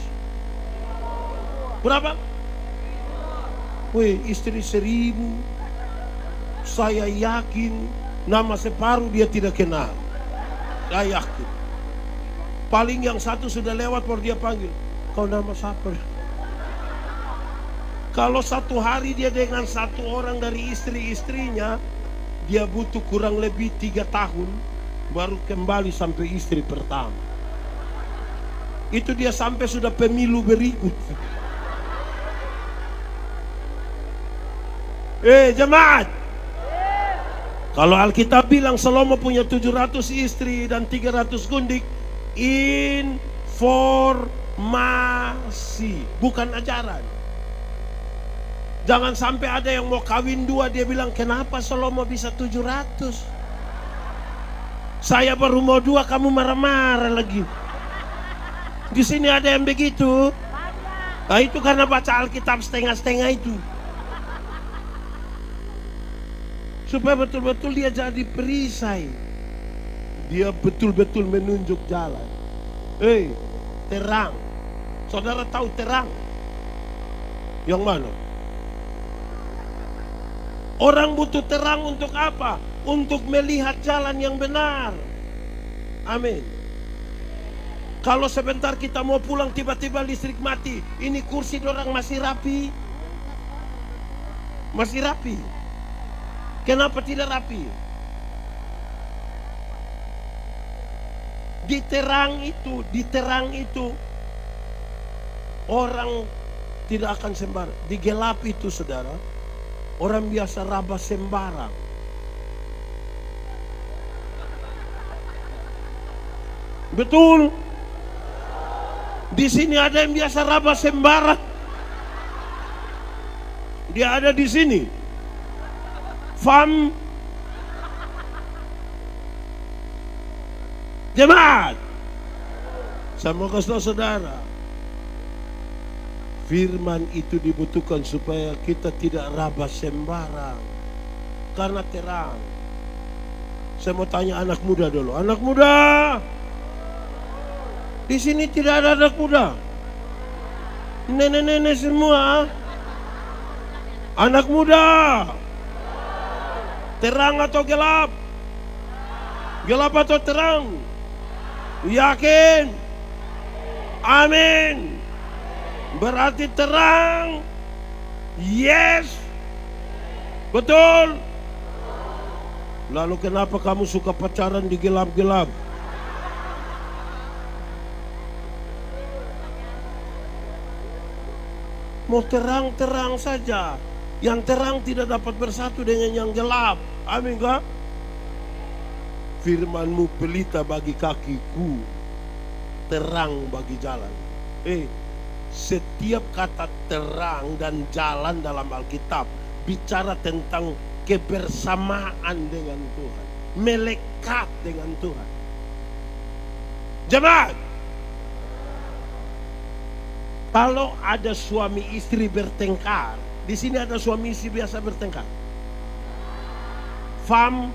berapa? Wih, istri 1000. Saya yakin nama separuh dia tidak kenal. Saya yakin. Paling yang satu sudah lewat baru dia panggil, kau nama siapa? Kalau satu hari dia dengan satu orang dari istri-istrinya, dia butuh kurang lebih 3 tahun baru kembali sampai istri pertama. Itu dia sampai sudah pemilu berikut. Jemaat, kalau Alkitab bilang Salomo punya 700 istri dan 300 gundik, informasi, bukan ajaran. Jangan sampai ada yang mau kawin 2, dia bilang kenapa Salomo bisa 700? Saya baru mau 2, kamu marah-marah lagi. Di sini ada yang begitu. Nah, itu karena baca Alkitab setengah-setengah itu. Supaya betul-betul dia jadi perisai. Dia betul-betul menunjuk jalan. Terang. Saudara tahu terang? Yang mana? Orang butuh terang untuk apa? Untuk melihat jalan yang benar. Amin. Kalau sebentar kita mau pulang tiba-tiba listrik mati, ini kursi dorang masih rapi? Masih rapi. Kenapa tidak rapi? Di terang itu orang tidak akan sembarang. Di gelap itu saudara, orang biasa raba sembarang. Betul. Di sini ada yang biasa raba sembarang. Dia ada di sini. Fam. Jemaat. Saya mau kasih tahu saudara. Firman itu dibutuhkan supaya kita tidak raba sembarang. Karena terang. Saya mau tanya anak muda dulu. Anak muda. Di sini tidak ada anak muda. Nenek-nenek semua. Anak muda. Terang atau gelap? Gelap atau terang? Yakin? Amin. Berarti terang. Yes. Betul. Lalu kenapa kamu suka pacaran di gelap-gelap? Mau terang-terang saja. Yang terang tidak dapat bersatu dengan yang gelap. Amin kah? Firman-Mu pelita bagi kakiku, terang bagi jalan. Setiap kata terang dan jalan dalam Alkitab bicara tentang kebersamaan dengan Tuhan, melekat dengan Tuhan. Jemaat, Kalau ada suami istri bertengkar, di sini ada suami istri biasa bertengkar. Fam,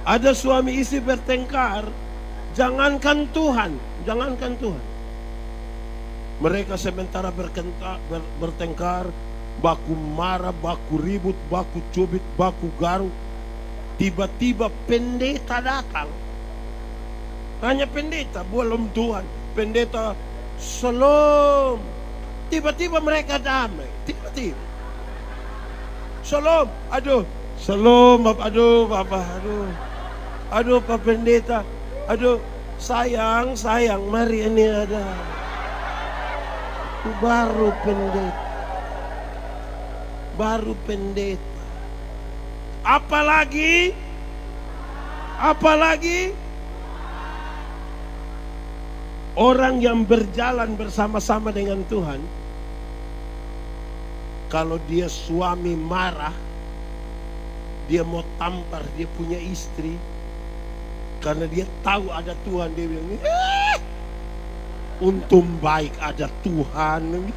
ada suami istri bertengkar, jangankan Tuhan. Mereka sementara bertengkar, baku marah, baku ribut, baku cubit, baku garuk. Tiba-tiba pendeta datang. Hanya pendeta, belum Tuhan. Pendeta, shalom. Tiba-tiba mereka damai. Tiba-tiba. Shalom. Aduh. Shalom. Aduh, Bapak. Aduh, Pak Pendeta. Aduh, sayang. Mari ini ada. Baru pendeta. Apalagi orang yang berjalan bersama-sama dengan Tuhan, kalau dia suami marah, dia mau tampar dia punya istri, karena dia tahu ada Tuhan, dia bilang, untung baik ada Tuhan.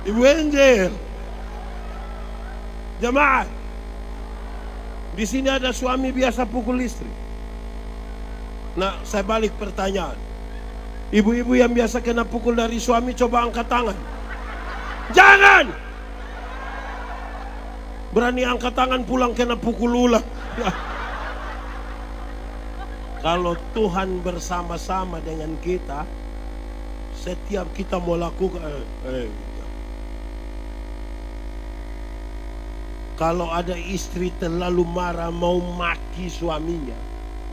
Ibu Angel, jemaat, di sini ada suami biasa pukul istri. Nah, saya balik pertanyaan. Ibu-ibu yang biasa kena pukul dari suami, coba angkat tangan. Jangan! Berani angkat tangan pulang kena pukul ulang. Kalau Tuhan bersama-sama dengan kita, setiap kita mau lakukan, kalau ada istri terlalu marah mau maki suaminya,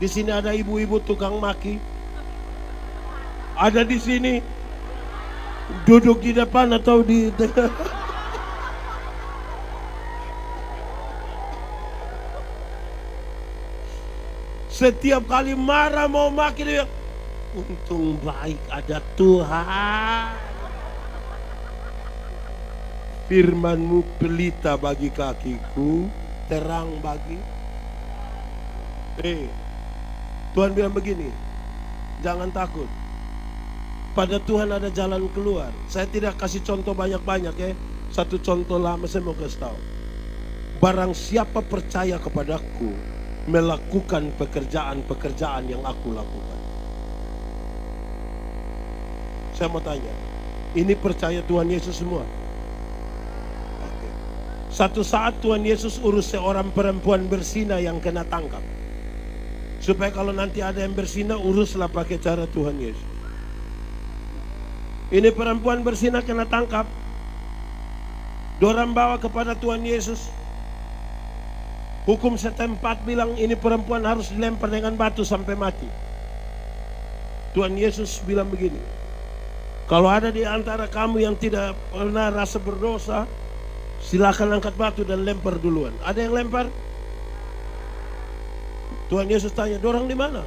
di sini ada ibu-ibu tukang maki, ada di sini duduk di depan atau di setiap kali marah mau maki dia, untung baik ada Tuhan. Firman-Mu pelita bagi kakiku, terang bagi. Tuhan bilang begini, jangan takut. Pada Tuhan ada jalan keluar. Saya tidak kasih contoh banyak-banyak ya. Satu contoh lama saya mau kasih tahu. Barang siapa percaya kepadaku, melakukan pekerjaan-pekerjaan yang aku lakukan. Saya mau tanya, ini percaya Tuhan Yesus semua? Satu saat Tuhan Yesus urus seorang perempuan berzina yang kena tangkap. Supaya kalau nanti ada yang berzina, uruslah pakai cara Tuhan Yesus. Ini perempuan berzina kena tangkap. Dorang bawa kepada Tuhan Yesus. Hukum setempat bilang ini perempuan harus dilempar dengan batu sampai mati. Tuhan Yesus bilang begini, kalau ada di antara kamu yang tidak pernah rasa berdosa, silakan angkat batu dan lempar duluan. Ada yang lempar? Tuhan Yesus tanya, dorang di mana?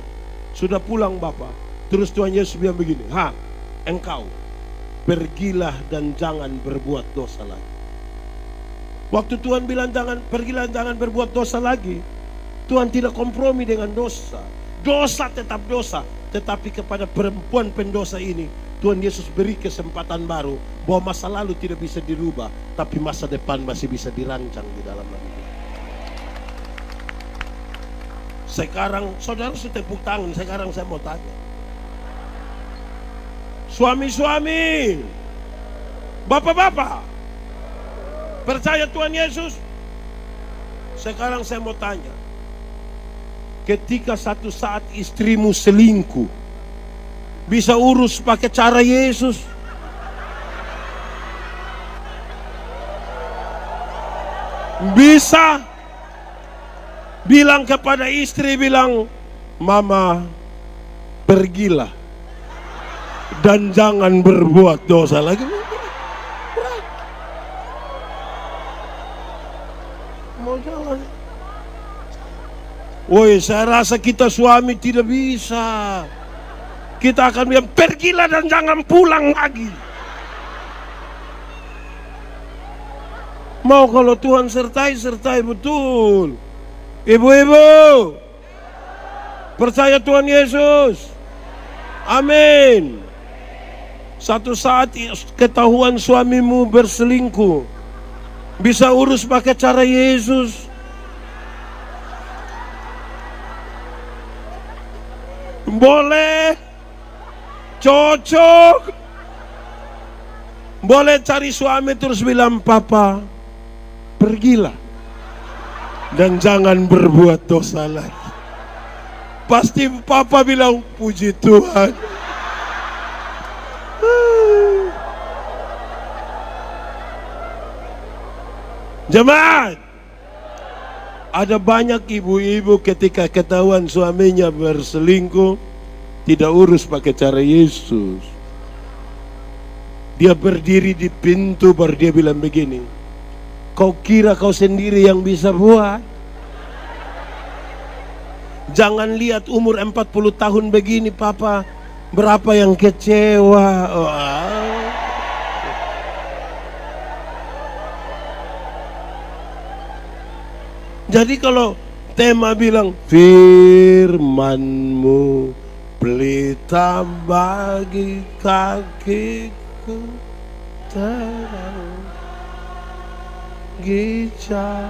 Sudah pulang Bapak. Terus Tuhan Yesus bilang begini, engkau pergilah dan jangan berbuat dosa lagi. Waktu Tuhan bilang pergilah jangan berbuat dosa lagi, Tuhan tidak kompromi dengan dosa. Dosa tetap dosa, tetapi kepada perempuan pendosa ini Tuhan Yesus beri kesempatan baru, bahwa masa lalu tidak bisa dirubah, tapi masa depan masih bisa dirancang di dalam hidup. Sekarang saudara tepuk tangan. Sekarang saya mau tanya, suami-suami, bapak-bapak, percaya Tuhan Yesus? Sekarang saya mau tanya, ketika satu saat istrimu selingkuh, bisa urus pakai cara Yesus? Bisa bilang kepada istri, bilang, mama pergilah dan jangan berbuat dosa lagi. Mau jalan. Woi, saya rasa kita suami tidak bisa. Kita akan bilang, pergilah dan jangan pulang lagi. Mau kalau Tuhan sertai, sertai betul. Ibu-ibu, percaya Tuhan Yesus. Amin. Satu saat ketahuan suamimu berselingkuh, bisa urus pakai cara Yesus. Boleh, cocok. Boleh cari suami terus bilang, papa, pergilah dan jangan berbuat dosa lagi. Pasti papa bilang, puji Tuhan. Jemaat, ada banyak ibu-ibu ketika ketahuan suaminya berselingkuh, tidak urus pakai cara Yesus. Dia berdiri di pintu baru dia bilang begini, kau kira kau sendiri yang bisa buat? Jangan lihat umur 40 tahun begini papa, berapa yang kecewa. Jadi kalau tema bilang firman-Mu pelita bagi kakiku, terang gijal.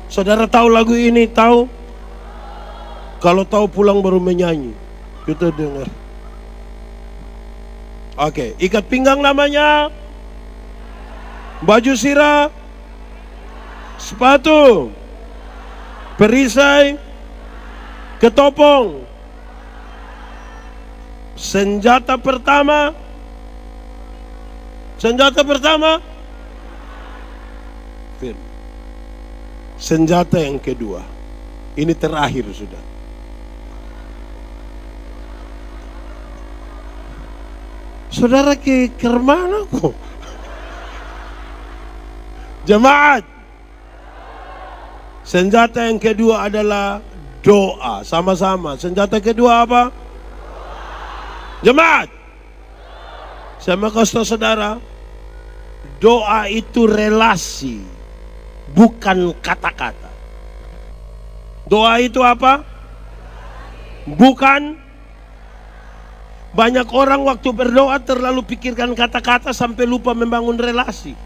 Saudara tahu lagu ini? Tahu? Kalau tahu pulang baru menyanyi. Kita dengar. Oke, ikat pinggang namanya, baju sirah, sepatu, perisai, ketopong. Senjata pertama. Firman. Senjata yang kedua. Ini terakhir sudah. Saudara ke mana kok? Jemaat. Senjata yang kedua adalah doa. Sama-sama. Senjata kedua apa? Jemaat. Saya mau kasih tahu saudara, doa itu relasi, bukan kata-kata. Doa itu apa? Bukan. Banyak orang waktu berdoa terlalu pikirkan kata-kata sampai lupa membangun relasi.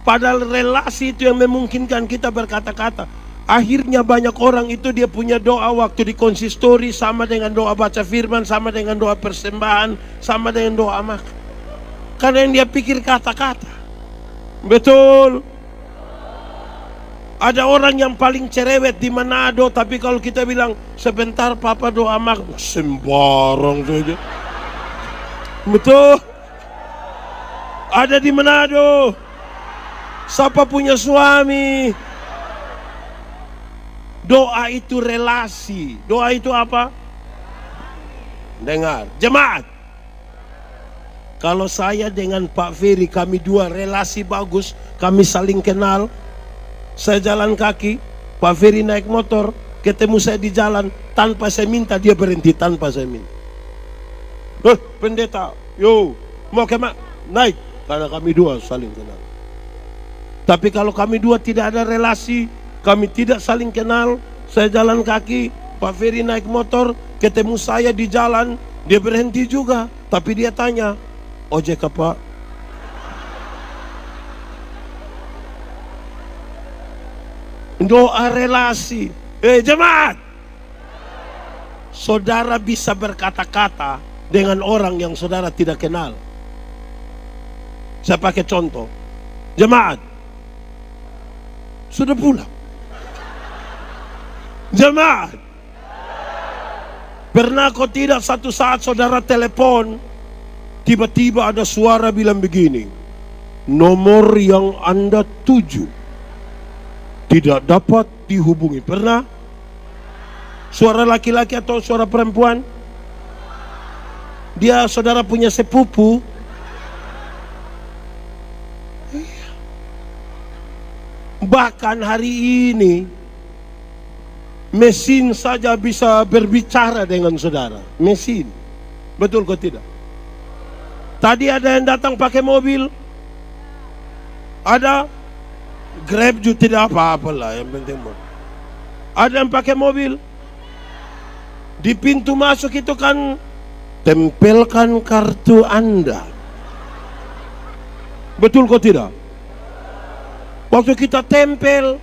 Padahal relasi itu yang memungkinkan kita berkata-kata. Akhirnya banyak orang itu dia punya doa waktu di konsistori sama dengan doa baca firman, sama dengan doa persembahan, sama dengan doa makan. Karena yang dia pikir kata-kata. Betul. Ada orang yang paling cerewet di Manado, tapi kalau kita bilang sebentar papa doa makan, sembarang saja. Betul. Ada di Manado. Siapa punya suami? Doa itu relasi. Doa itu apa? Dengar, jemaat. Kalau saya dengan Pak Ferry, kami dua relasi bagus, kami saling kenal. Saya jalan kaki, Pak Ferry naik motor, ketemu saya di jalan, tanpa saya minta dia berhenti, tanpa saya minta. Pendeta, yo, mau kemana? Naik, karena kami dua saling kenal. Tapi kalau kami dua tidak ada relasi, kami tidak saling kenal, saya jalan kaki, Pak Ferry naik motor, ketemu saya di jalan, dia berhenti juga, tapi dia tanya, ojek apa? Doa relasi. Jemaat, saudara bisa berkata-kata dengan orang yang saudara tidak kenal. Saya pakai contoh. Jemaat, sudah pulang. Jemaat, pernah kau tidak satu saat saudara telepon, tiba-tiba ada suara bilang begini, nomor yang Anda tuju tidak dapat dihubungi. Pernah? Suara laki-laki atau suara perempuan? Dia saudara punya sepupu. Bahkan hari ini mesin saja bisa berbicara dengan saudara. Mesin. Betul kok tidak? Tadi ada yang datang pakai mobil, Ada Grab juga tidak apa-apa lah, yang penting mau. Ada yang pakai mobil. Di pintu masuk itu kan tempelkan kartu Anda. Betul kok tidak? Waktu kita tempel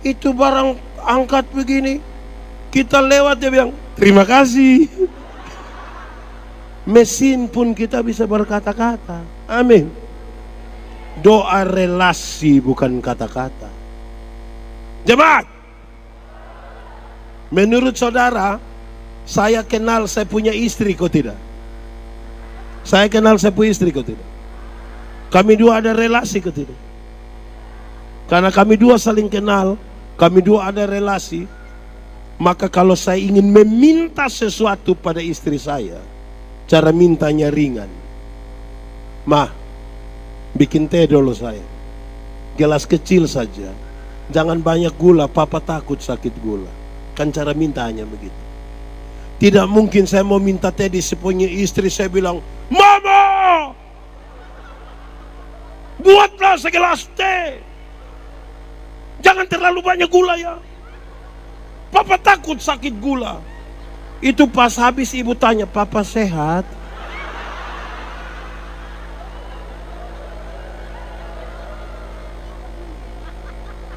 itu barang angkat begini, kita lewat dia bilang terima kasih. Mesin pun kita bisa berkata-kata. Amin. Doa relasi bukan kata-kata. Jemaat, menurut saudara, saya kenal saya punya istri kok tidak? Saya kenal saya punya istri kok tidak? Kami dua ada relasi kok tidak? Karena kami dua saling kenal, kami dua ada relasi. Maka kalau saya ingin meminta sesuatu pada istri saya, cara mintanya ringan. Mah, bikin teh dulu saya. Gelas kecil saja. Jangan banyak gula, papa takut sakit gula. Kan cara mintanya begitu. Tidak mungkin saya mau minta teh di sepunya istri, saya bilang, Mama, buatlah segelas teh. Jangan terlalu banyak gula ya. Papa takut sakit gula. Itu pas habis ibu tanya, Papa sehat?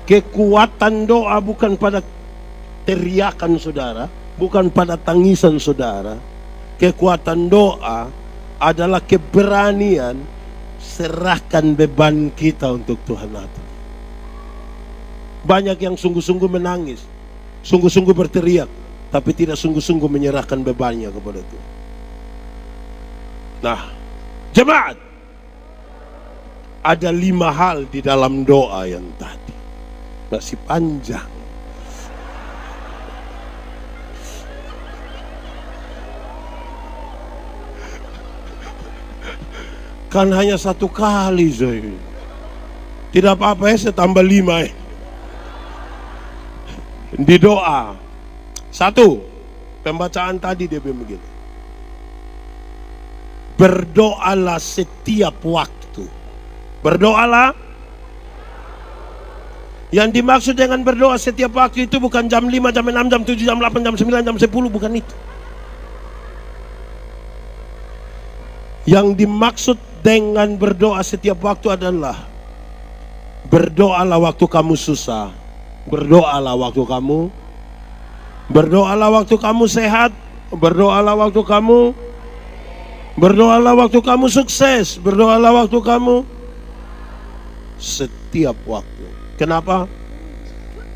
Kekuatan doa bukan pada teriakan saudara, bukan pada tangisan saudara. Kekuatan doa adalah keberanian serahkan beban kita untuk Tuhan atas. Banyak yang sungguh-sungguh menangis, sungguh-sungguh berteriak, tapi tidak sungguh-sungguh menyerahkan bebannya kepada Tuhan. Nah, jemaat, ada 5 hal di dalam doa yang tadi. Masih panjang. Kan hanya 1 kali, Zoe. Tidak apa-apa ya, saya tambah 5 ya. Di doa 1, pembacaan tadi dia begini, berdoalah setiap waktu. Berdoalah. Yang dimaksud dengan berdoa setiap waktu itu bukan jam 5, jam 6, jam 7, jam 8, jam 9, jam 10, bukan itu. Yang dimaksud dengan berdoa setiap waktu adalah berdoalah waktu kamu susah. Berdoalah waktu kamu sehat. Berdoalah waktu kamu sukses. Berdoalah waktu kamu setiap waktu. Kenapa?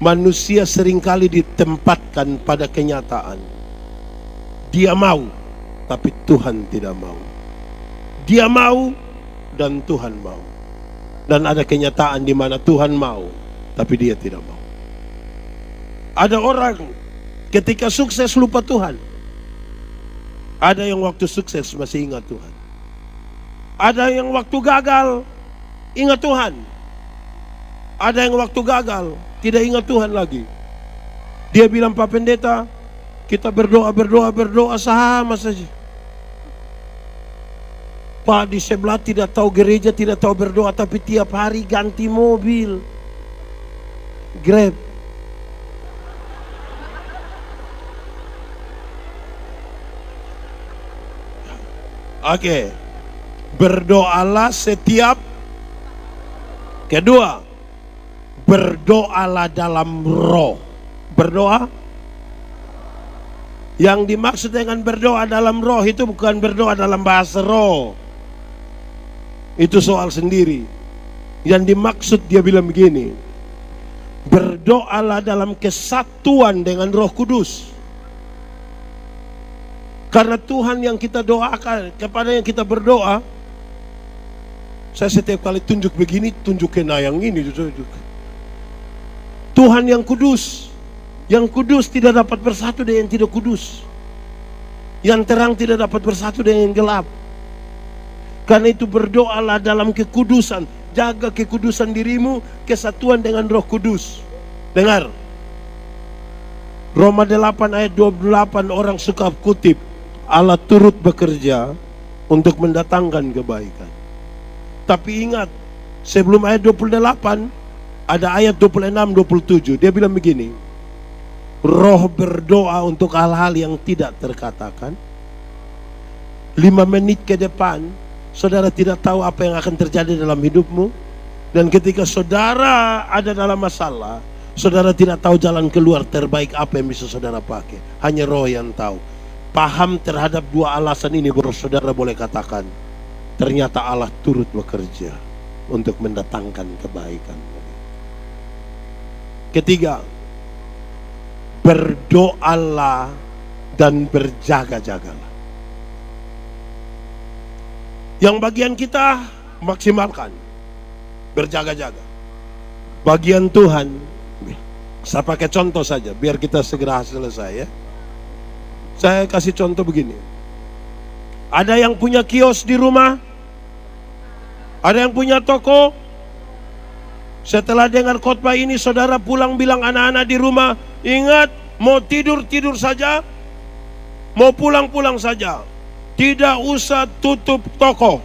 Manusia seringkali ditempatkan pada kenyataan. Dia mau, tapi Tuhan tidak mau. Dia mau dan Tuhan mau. Dan ada kenyataan di mana Tuhan mau, tapi dia tidak mau. Ada orang ketika sukses lupa Tuhan. Ada yang waktu sukses masih ingat Tuhan. Ada yang waktu gagal ingat Tuhan. Ada yang waktu gagal tidak ingat Tuhan lagi. Dia bilang, Pak Pendeta, kita berdoa sama saja. Pak di sebelah tidak tahu gereja, tidak tahu berdoa, tapi tiap hari ganti mobil Grab. Oke, berdoalah setiap. Kedua, berdoalah dalam roh. Berdoa. Yang dimaksud dengan berdoa dalam roh itu bukan berdoa dalam bahasa roh. Itu soal sendiri. Yang dimaksud dia bilang begini, berdoalah dalam kesatuan dengan Roh Kudus. Karena Tuhan yang kita doakan, kepada yang kita berdoa, saya setiap kali tunjuk begini, tunjukin yang ini. Tuhan yang kudus. Yang kudus tidak dapat bersatu dengan yang tidak kudus. Yang terang tidak dapat bersatu dengan yang gelap. Karena itu berdoalah dalam kekudusan. Jaga kekudusan dirimu, kesatuan dengan Roh Kudus. Dengar. Roma 8 ayat 28 orang suka kutip. Allah turut bekerja untuk mendatangkan kebaikan. Tapi ingat, Sebelum ayat 28, ada ayat 26-27. Dia bilang begini, roh berdoa untuk hal-hal yang tidak terkatakan. 5 menit ke depan, saudara tidak tahu apa yang akan terjadi dalam hidupmu. Dan ketika saudara ada dalam masalah, saudara tidak tahu jalan keluar terbaik apa yang bisa saudara pakai. Hanya roh yang tahu. Paham terhadap 2 alasan ini baru saudara boleh katakan, ternyata Allah turut bekerja untuk mendatangkan kebaikan. Ketiga, berdoalah dan berjaga-jagalah. Yang bagian kita maksimalkan, berjaga-jaga. Bagian Tuhan, saya pakai contoh saja biar kita segera selesai ya. Saya kasih contoh begini. Ada yang punya kios di rumah, ada yang punya toko. Setelah dengar khotbah ini, saudara pulang bilang anak-anak di rumah, ingat, mau tidur saja, mau pulang saja, tidak usah tutup toko.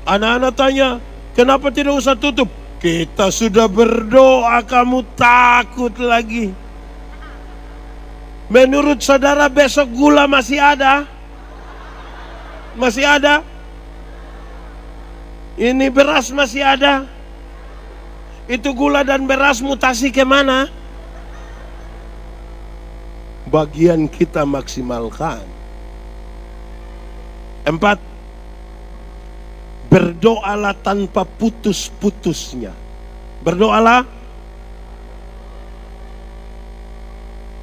Anak-anak tanya, kenapa tidak usah tutup? Kita sudah berdoa, kamu takut lagi. Menurut saudara besok gula masih ada? Masih ada? Ini beras masih ada? Itu gula dan beras mutasi kemana? Bagian kita maksimalkan. 4. Berdoalah tanpa putus-putusnya. Berdoalah.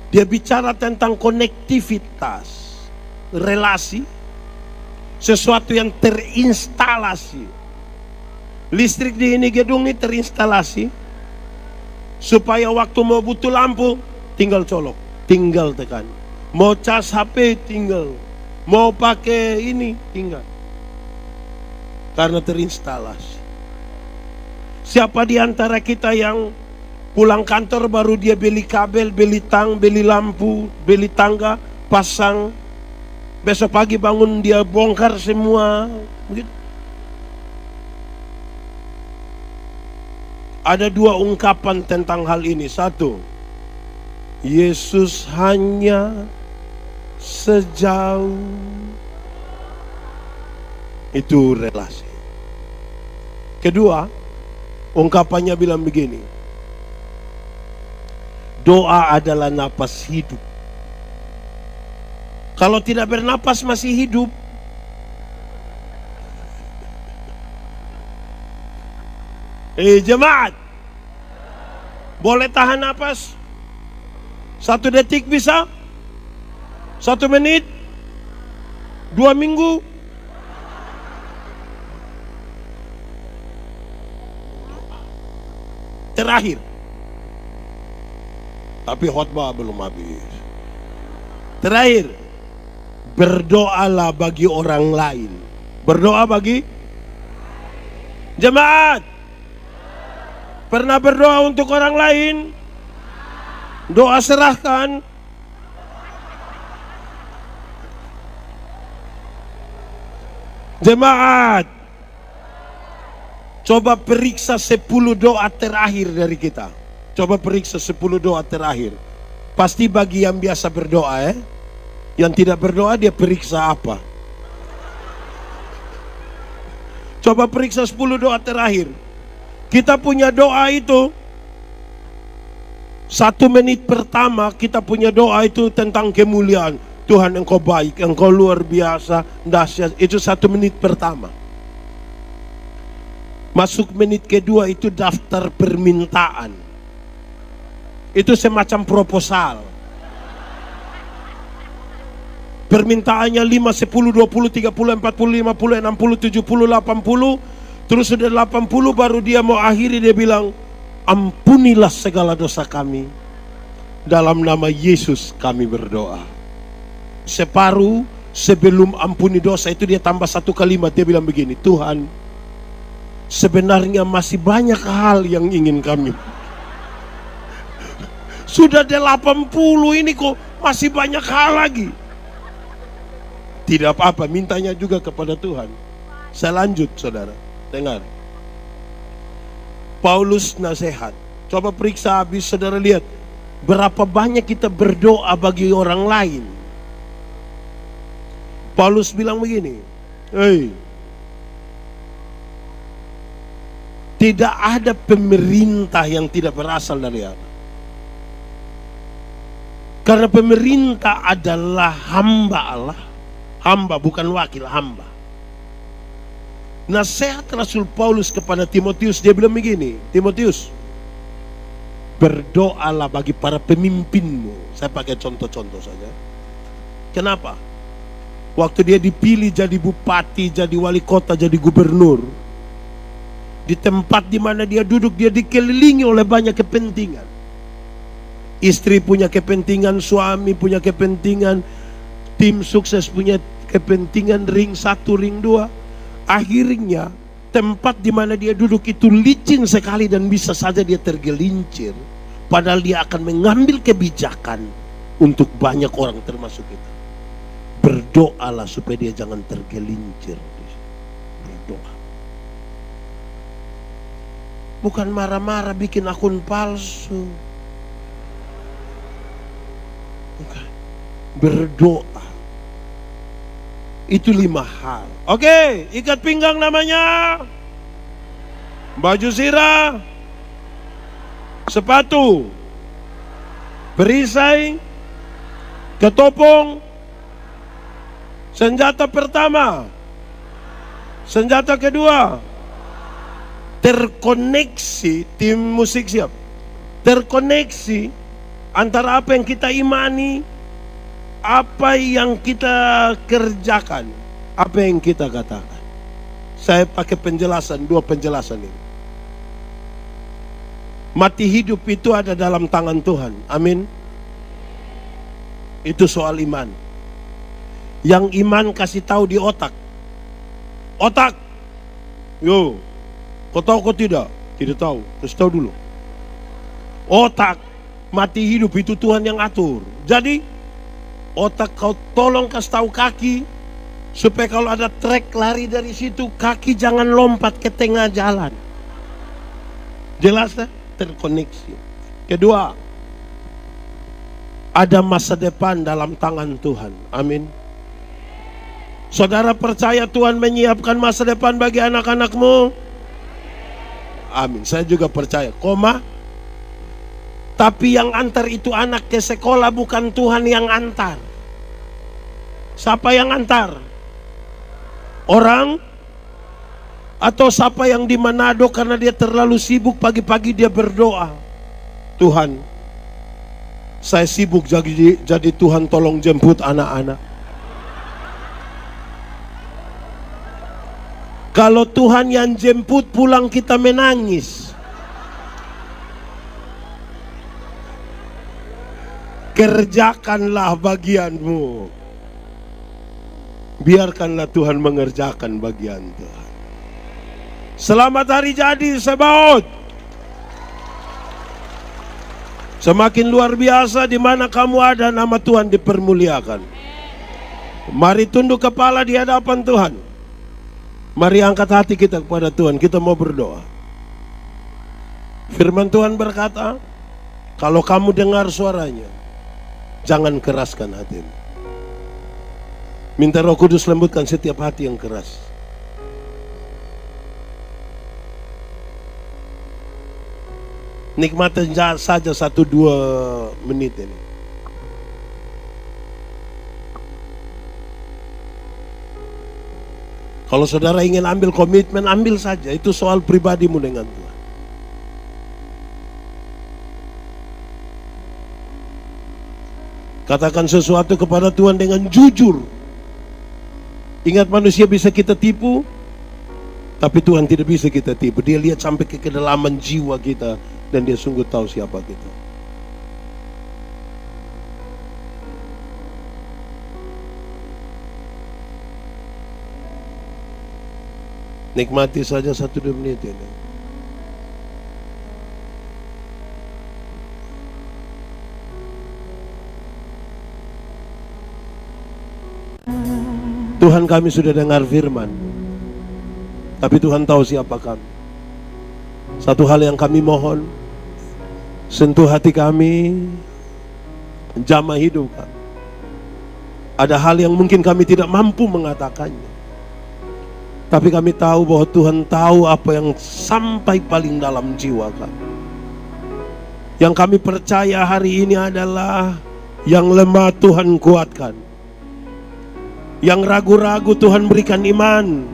Dia bicara tentang konektivitas, relasi, sesuatu yang terinstalasi. Listrik di ini gedung ini terinstalasi supaya waktu mau butuh lampu tinggal colok, tinggal tekan. Mau cas HP tinggal, mau pakai ini tinggal. Karena terinstalasi. Siapa di antara kita yang pulang kantor baru dia beli kabel, beli tang, beli lampu, beli tangga, pasang. Besok pagi bangun dia bongkar semua, begitu. Ada 2 ungkapan tentang hal ini. 1, Yesus hanya sejauh itu relasi. Kedua, ungkapannya bilang begini, doa adalah napas hidup. Kalau tidak bernapas masih hidup. Jemaat, boleh tahan napas 1 detik bisa? 1 menit? 2 minggu? Terakhir. Tapi khotbah belum habis. Terakhir, berdoalah bagi orang lain. Berdoa bagi jemaat. Pernah berdoa untuk orang lain? Doa serahkan. Jemaat, coba periksa 10 doa terakhir dari kita. Coba periksa 10 doa terakhir. Pasti bagi yang biasa berdoa ya. Yang tidak berdoa dia periksa apa? Coba periksa 10 doa terakhir. Kita punya doa itu 1 menit pertama kita punya doa itu tentang kemuliaan. Tuhan engkau baik, engkau luar biasa, dahsyat. Itu 1 menit pertama. Masuk menit kedua itu daftar permintaan. Itu semacam proposal. Permintaannya 5, 10, 20, 30, 40, 50, 60, 70, 80. Terus sudah 80 baru dia mau akhiri, dia bilang, ampunilah segala dosa kami. Dalam nama Yesus kami berdoa. Separuh sebelum ampuni dosa itu dia tambah 1 kalimat. Dia bilang begini, Tuhan, sebenarnya masih banyak hal yang ingin kami. Sudah 80 ini kok masih banyak hal lagi. Tidak apa-apa, mintanya juga kepada Tuhan. Saya lanjut saudara, dengar. Paulus nasihat. Coba periksa habis, saudara lihat berapa banyak kita berdoa bagi orang lain. Paulus bilang begini, tidak ada pemerintah yang tidak berasal dari Allah. Karena pemerintah adalah hamba Allah. Hamba, bukan wakil, hamba. Nasihat Rasul Paulus kepada Timotius, dia bilang begini, Timotius, berdoalah bagi para pemimpinmu. Saya pakai contoh-contoh saja. Kenapa? Waktu dia dipilih jadi bupati, jadi wali kota, jadi gubernur, di tempat di mana dia duduk, dia dikelilingi oleh banyak kepentingan. Istri punya kepentingan, suami punya kepentingan, tim sukses punya kepentingan, ring 1, ring 2. Akhirnya tempat di mana dia duduk itu licin sekali dan bisa saja dia tergelincir. Padahal dia akan mengambil kebijakan untuk banyak orang termasuk kita. Berdoalah supaya dia jangan tergelincir. Berdoa. Bukan marah-marah bikin akun palsu. Bukan. Berdoa. Itu 5 hal. Oke, ikat pinggang namanya. Baju zirah. Sepatu. Perisai. Ketopong. Senjata pertama. Senjata kedua. Terkoneksi. Tim musik siap. Terkoneksi antara apa yang kita imani, apa yang kita kerjakan, apa yang kita katakan. Saya pakai penjelasan, 2 penjelasan ini. Mati hidup itu ada dalam tangan Tuhan. Amin. Itu soal iman. Yang iman kasih tahu di otak. Otak. Yo. Kau tahu kau tidak? Tidak tahu. Kasih tahu dulu. Otak. Mati hidup itu Tuhan yang atur. Jadi otak kau tolong kasih tahu kaki supaya kalau ada trek lari dari situ, kaki jangan lompat ke tengah jalan. Jelas tak? Terkoneksi. Kedua, ada masa depan dalam tangan Tuhan. Amin. Saudara percaya Tuhan menyiapkan masa depan bagi anak-anakmu? Amin. Saya juga percaya. Tapi yang antar itu anak ke sekolah, bukan Tuhan yang antar. Siapa yang antar? Orang? Atau siapa yang di Manado karena dia terlalu sibuk, pagi-pagi dia berdoa, Tuhan, saya sibuk jadi Tuhan tolong jemput anak-anak. Kalau Tuhan yang jemput, pulang kita menangis. Kerjakanlah bagianmu. Biarkanlah Tuhan mengerjakan bagian Tuhan. Selamat hari jadi Sebaot. Semakin luar biasa di mana kamu ada, nama Tuhan dipermuliakan. Mari tunduk kepala di hadapan Tuhan. Mari angkat hati kita kepada Tuhan. Kita mau berdoa. Firman Tuhan berkata, kalau kamu dengar suaranya, jangan keraskan hatimu. Minta Roh Kudus lembutkan setiap hati yang keras. Nikmati saja 1-2 menit ini. Kalau saudara ingin ambil komitmen, ambil saja. Itu soal pribadimu dengan Tuhan. Katakan sesuatu kepada Tuhan dengan jujur. Ingat, manusia bisa kita tipu, tapi Tuhan tidak bisa kita tipu. Dia lihat sampai ke kedalaman jiwa kita, dan dia sungguh tahu siapa kita. Nikmati saja 1-2 menit ini. Tuhan, kami sudah dengar firman, tapi Tuhan tahu siapa kami. Satu hal yang kami mohon, sentuh hati kami, jamah hidup kami. Ada hal yang mungkin kami tidak mampu mengatakannya, tapi kami tahu bahwa Tuhan tahu apa yang sampai paling dalam jiwa kami. Yang kami percaya hari ini adalah yang lemah Tuhan kuatkan, yang ragu-ragu Tuhan berikan iman,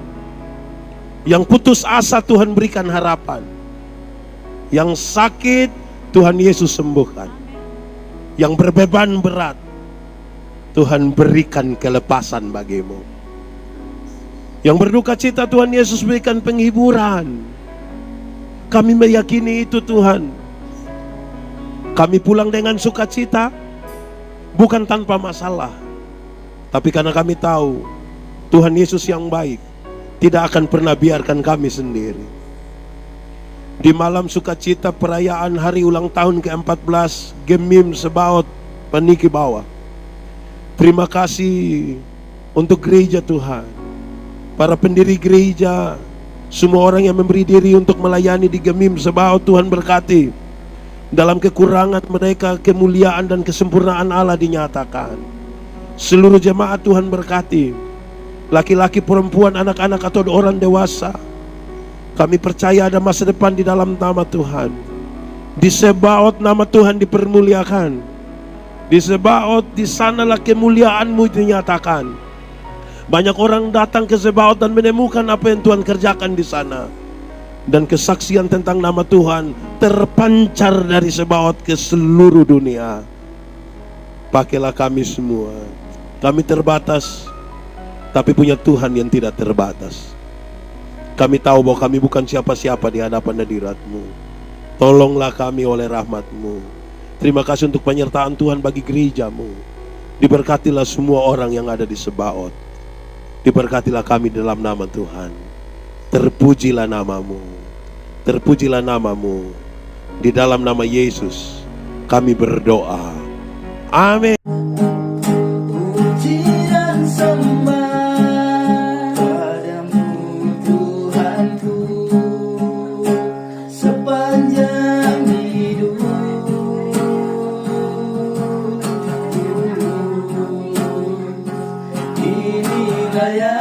yang putus asa Tuhan berikan harapan, yang sakit Tuhan Yesus sembuhkan, yang berbeban berat Tuhan berikan kelepasan bagimu, yang berduka cita Tuhan Yesus berikan penghiburan. Kami meyakini itu Tuhan. Kami pulang dengan sukacita, bukan tanpa masalah, tapi karena kami tahu Tuhan Yesus yang baik tidak akan pernah biarkan kami sendiri. Di malam sukacita perayaan hari ulang tahun ke-14 Gemim Sebaot Paniki Bawah, terima kasih untuk gereja Tuhan, para pendiri gereja, semua orang yang memberi diri untuk melayani di Gemim Sebaot. Tuhan berkati. Dalam kekurangan mereka, kemuliaan dan kesempurnaan Allah dinyatakan. Seluruh jemaat Tuhan berkati, laki-laki, perempuan, anak-anak atau orang dewasa. Kami percaya ada masa depan di dalam nama Tuhan. Di Sebaot nama Tuhan dipermuliakan. Di Sebaot, di sanalah kemuliaan-Mu dinyatakan. Banyak orang datang ke Sebaot dan menemukan apa yang Tuhan kerjakan di sana. Dan kesaksian tentang nama Tuhan terpancar dari Sebaot ke seluruh dunia. Pakailah kami semua. Kami terbatas, tapi punya Tuhan yang tidak terbatas. Kami tahu bahwa kami bukan siapa-siapa di hadapan hadirat-Mu. Tolonglah kami oleh rahmat-Mu. Terima kasih untuk penyertaan Tuhan bagi gereja-Mu. Diberkatilah semua orang yang ada di Sebaot. Diberkatilah kami dalam nama Tuhan. Terpujilah nama-Mu. Terpujilah nama-Mu. Di dalam nama Yesus kami berdoa. Amin.
Puji dan sembah padamu Tuhanku sepanjang hidup. Inilah